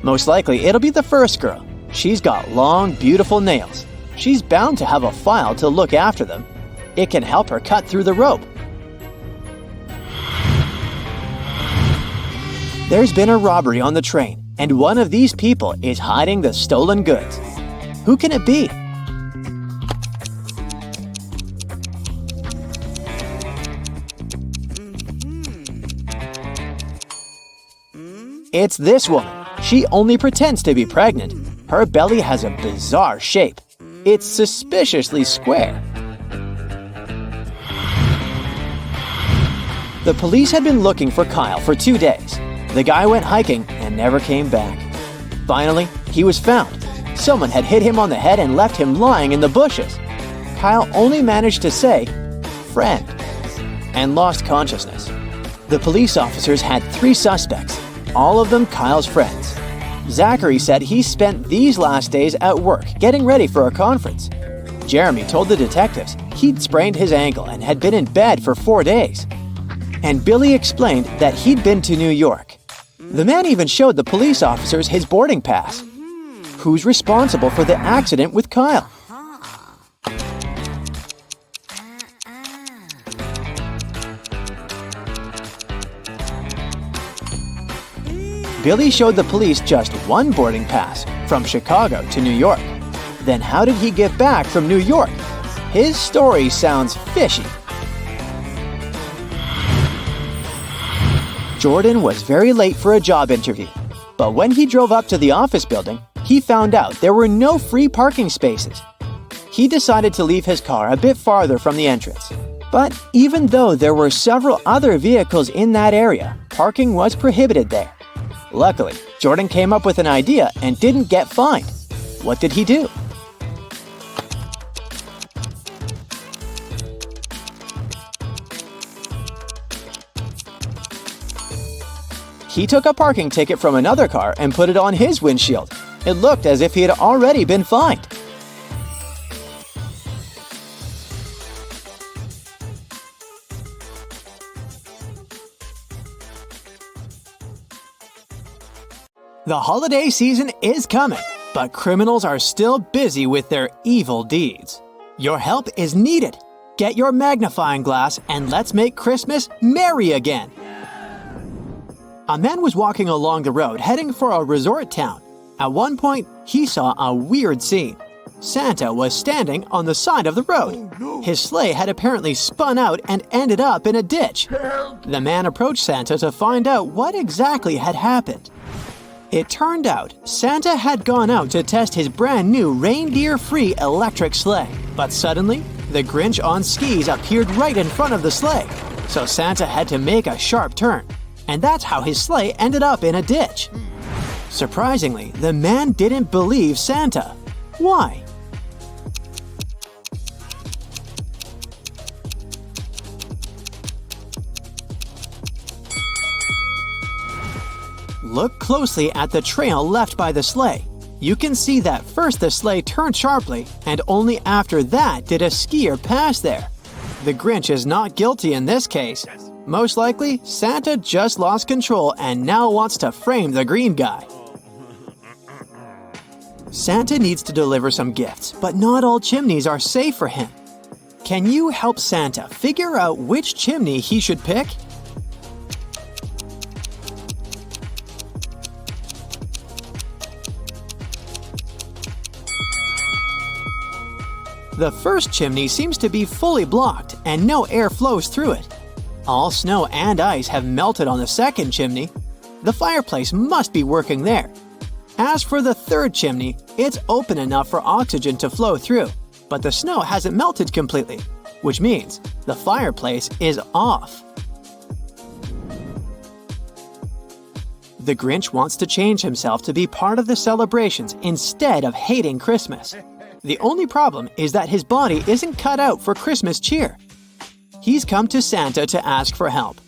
Most likely, it'll be the first girl. She's got long, beautiful nails. She's bound to have a file to look after them. It can help her cut through the rope. There's been a robbery on the train, and one of these people is hiding the stolen goods. Who can it be? It's this woman. She only pretends to be pregnant. Her belly has a bizarre shape. It's suspiciously square. The police had been looking for Kyle for 2 days. The guy went hiking and never came back. Finally, he was found. Someone had hit him on the head and left him lying in the bushes. Kyle only managed to say, "Friend," and lost consciousness. The police officers had 3 suspects, all of them Kyle's friends. Zachary said he spent these last days at work getting ready for a conference. Jeremy told the detectives he'd sprained his ankle and had been in bed for 4 days. And Billy explained that he'd been to New York. The man even showed the police officers his boarding pass. Who's responsible for the accident with Kyle? Billy showed the police just one boarding pass from Chicago to New York. Then how did he get back from New York? His story sounds fishy. Jordan was very late for a job interview, but when he drove up to the office building, he found out there were no free parking spaces. He decided to leave his car a bit farther from the entrance. But even though there were several other vehicles in that area, parking was prohibited there. Luckily, Jordan came up with an idea and didn't get fined. What did he do? He took a parking ticket from another car and put it on his windshield. It looked as if he had already been fined. The holiday season is coming, but criminals are still busy with their evil deeds. Your help is needed. Get your magnifying glass and let's make Christmas merry again. A man was walking along the road heading for a resort town. At one point, he saw a weird scene. Santa was standing on the side of the road. His sleigh had apparently spun out and ended up in a ditch. The man approached Santa to find out what exactly had happened. It turned out Santa had gone out to test his brand new reindeer-free electric sleigh. But suddenly, the Grinch on skis appeared right in front of the sleigh. So Santa had to make a sharp turn. And that's how his sleigh ended up in a ditch. Surprisingly, the man didn't believe Santa. Why? Look closely at the trail left by the sleigh. You can see that first the sleigh turned sharply, and only after that did a skier pass there. The Grinch is not guilty in this case. Most likely, Santa just lost control and now wants to frame the green guy. Santa needs to deliver some gifts, but not all chimneys are safe for him. Can you help Santa figure out which chimney he should pick? The first chimney seems to be fully blocked and no air flows through it. All snow and ice have melted on the second chimney. The fireplace must be working there. As for the third chimney, it's open enough for oxygen to flow through, but the snow hasn't melted completely, which means the fireplace is off. The Grinch wants to change himself to be part of the celebrations instead of hating Christmas. The only problem is that his body isn't cut out for Christmas cheer. He's come to Santa to ask for help.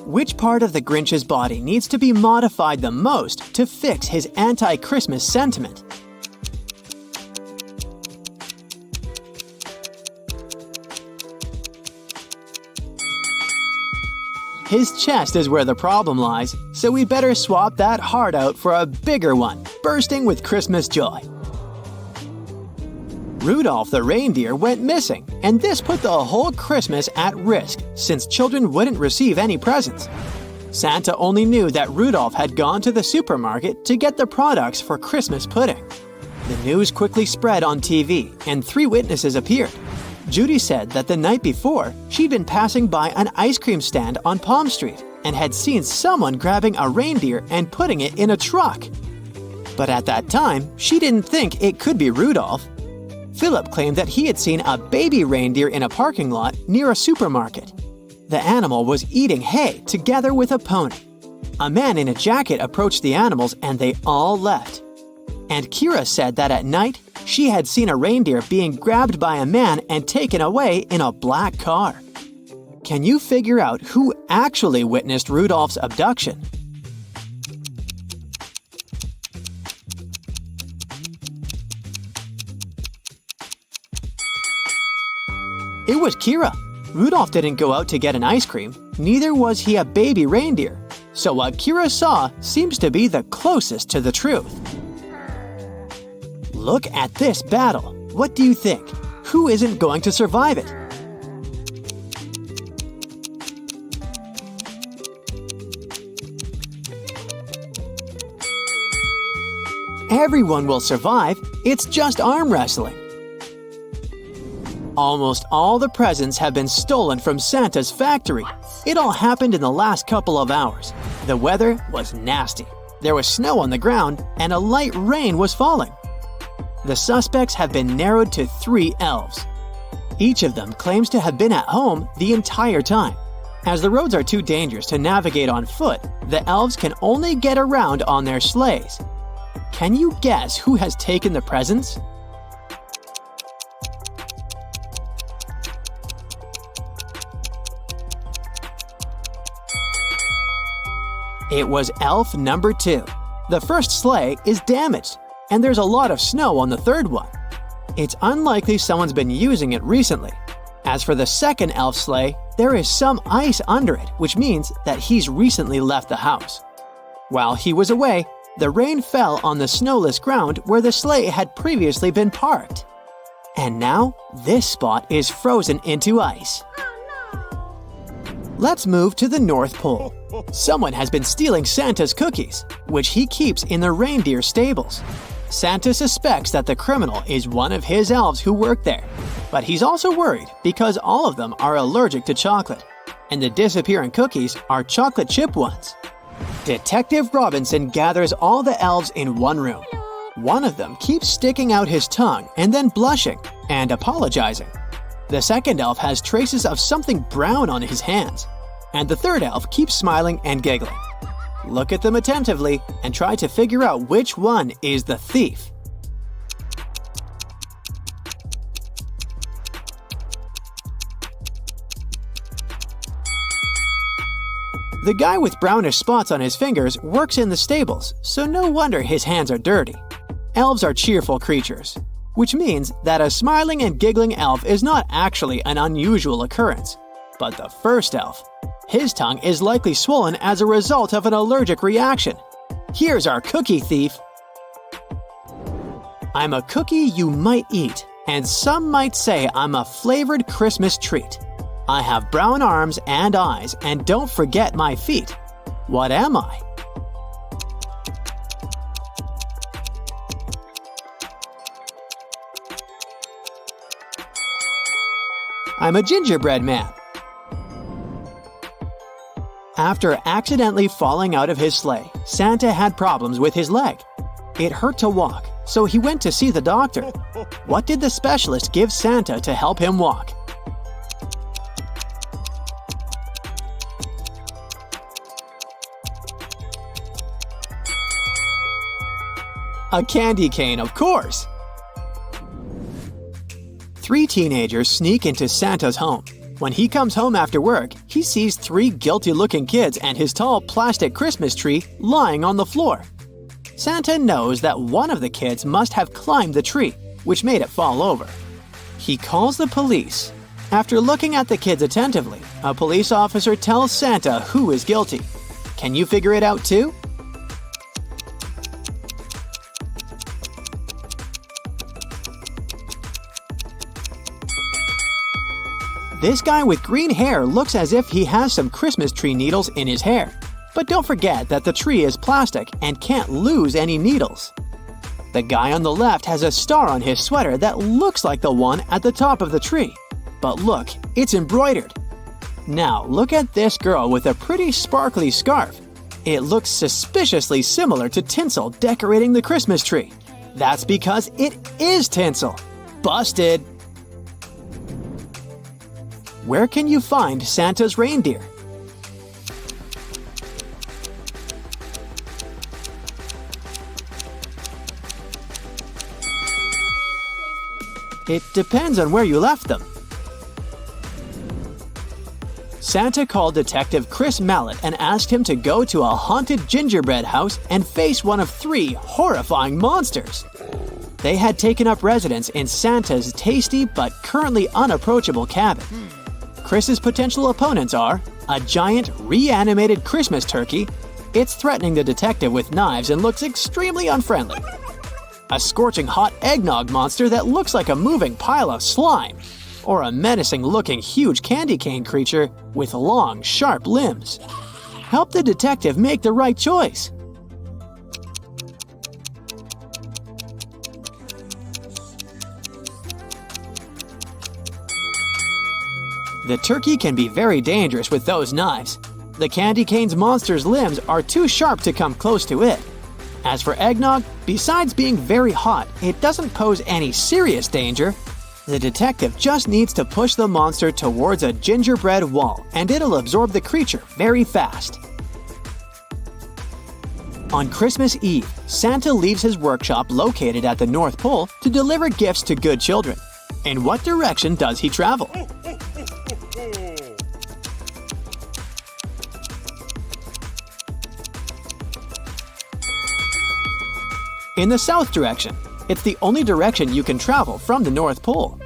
Which part of the Grinch's body needs to be modified the most to fix his anti-Christmas sentiment? His chest is where the problem lies, so we better swap that heart out for a bigger one, bursting with Christmas joy. Rudolph the reindeer went missing, and this put the whole Christmas at risk since children wouldn't receive any presents. Santa only knew that Rudolph had gone to the supermarket to get the products for Christmas pudding. The news quickly spread on TV, and 3 witnesses appeared. Judy said that the night before, she'd been passing by an ice cream stand on Palm Street and had seen someone grabbing a reindeer and putting it in a truck. But at that time, she didn't think it could be Rudolph. Philip claimed that he had seen a baby reindeer in a parking lot near a supermarket. The animal was eating hay together with a pony. A man in a jacket approached the animals and they all left. And Kira said that at night, she had seen a reindeer being grabbed by a man and taken away in a black car. Can you figure out who actually witnessed Rudolph's abduction? It was Kira. Rudolph didn't go out to get an ice cream, neither was he a baby reindeer. So what Kira saw seems to be the closest to the truth. Look at this battle. What do you think? Who isn't going to survive it? Everyone will survive. It's just arm wrestling. Almost all the presents have been stolen from Santa's factory. It all happened in the last couple of hours. The weather was nasty. There was snow on the ground and a light rain was falling. The suspects have been narrowed to 3 elves. Each of them claims to have been at home the entire time. As the roads are too dangerous to navigate on foot, the elves can only get around on their sleighs. Can you guess who has taken the presents? It was elf number 2. The first sleigh is damaged, and there's a lot of snow on the third one. It's unlikely someone's been using it recently. As for the second elf sleigh, there is some ice under it, which means that he's recently left the house. While he was away, the rain fell on the snowless ground where the sleigh had previously been parked. And now, this spot is frozen into ice. Let's move to the North Pole. Someone has been stealing Santa's cookies, which he keeps in the reindeer stables. Santa suspects that the criminal is one of his elves who work there, but he's also worried because all of them are allergic to chocolate, and the disappearing cookies are chocolate chip ones. Detective Robinson gathers all the elves in one room. One of them keeps sticking out his tongue and then blushing and apologizing. The second elf has traces of something brown on his hands, and the third elf keeps smiling and giggling. Look at them attentively and try to figure out which one is the thief. The guy with brownish spots on his fingers works in the stables, so no wonder his hands are dirty. Elves are cheerful creatures, which means that a smiling and giggling elf is not actually an unusual occurrence. But the first elf, his tongue is likely swollen as a result of an allergic reaction. Here's our cookie thief. I'm a cookie you might eat, and some might say I'm a flavored Christmas treat. I have brown arms and eyes, and don't forget my feet. What am I? I'm a gingerbread man. After accidentally falling out of his sleigh, Santa had problems with his leg. It hurt to walk, so he went to see the doctor. What did the specialist give Santa to help him walk? A candy cane, of course! 3 teenagers sneak into Santa's home. When he comes home after work, he sees 3 guilty-looking kids and his tall plastic Christmas tree lying on the floor. Santa knows that one of the kids must have climbed the tree, which made it fall over. He calls the police, After looking at the kids attentively, a police officer tells Santa who is guilty. Can you figure it out too? This guy with green hair looks as if he has some Christmas tree needles in his hair. But don't forget that the tree is plastic and can't lose any needles. The guy on the left has a star on his sweater that looks like the one at the top of the tree. But look, it's embroidered. Now look at this girl with a pretty sparkly scarf. It looks suspiciously similar to tinsel decorating the Christmas tree. That's because it is tinsel. Busted! Where can you find Santa's reindeer? It depends on where you left them. Santa called Detective Chris Mallet and asked him to go to a haunted gingerbread house and face one of 3 horrifying monsters. They had taken up residence in Santa's tasty but currently unapproachable cabin. Chris's potential opponents are a giant reanimated Christmas turkey. It's threatening the detective with knives and looks extremely unfriendly. A scorching hot eggnog monster that looks like a moving pile of slime. Or a menacing-looking huge candy cane creature with long, sharp limbs. Help the detective make the right choice. The turkey can be very dangerous with those knives. The candy cane's monster's limbs are too sharp to come close to it. As for eggnog, besides being very hot, it doesn't pose any serious danger. The detective just needs to push the monster towards a gingerbread wall, and it'll absorb the creature very fast. On Christmas Eve, Santa leaves his workshop located at the North Pole to deliver gifts to good children. In what direction does he travel? In the south direction. It's the only direction you can travel from the North Pole.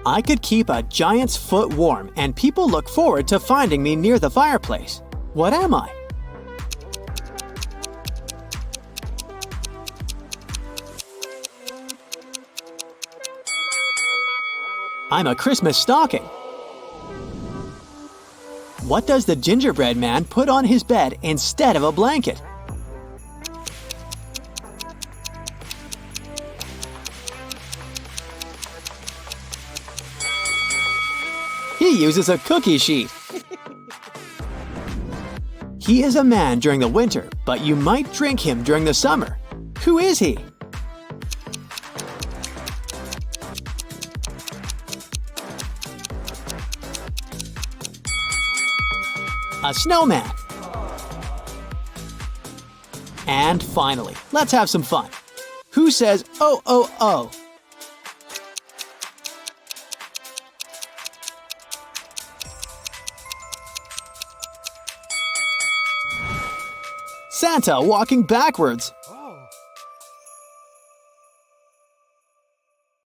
I could keep a giant's foot warm, and people look forward to finding me near the fireplace. What am I? I'm a Christmas stocking. What does the gingerbread man put on his bed instead of a blanket? He uses a cookie sheet. He is a man during the winter, but you might drink him during the summer. Who is he? A snowman. And finally, let's have some fun. Who says, "Oh, oh, oh"? Santa walking backwards.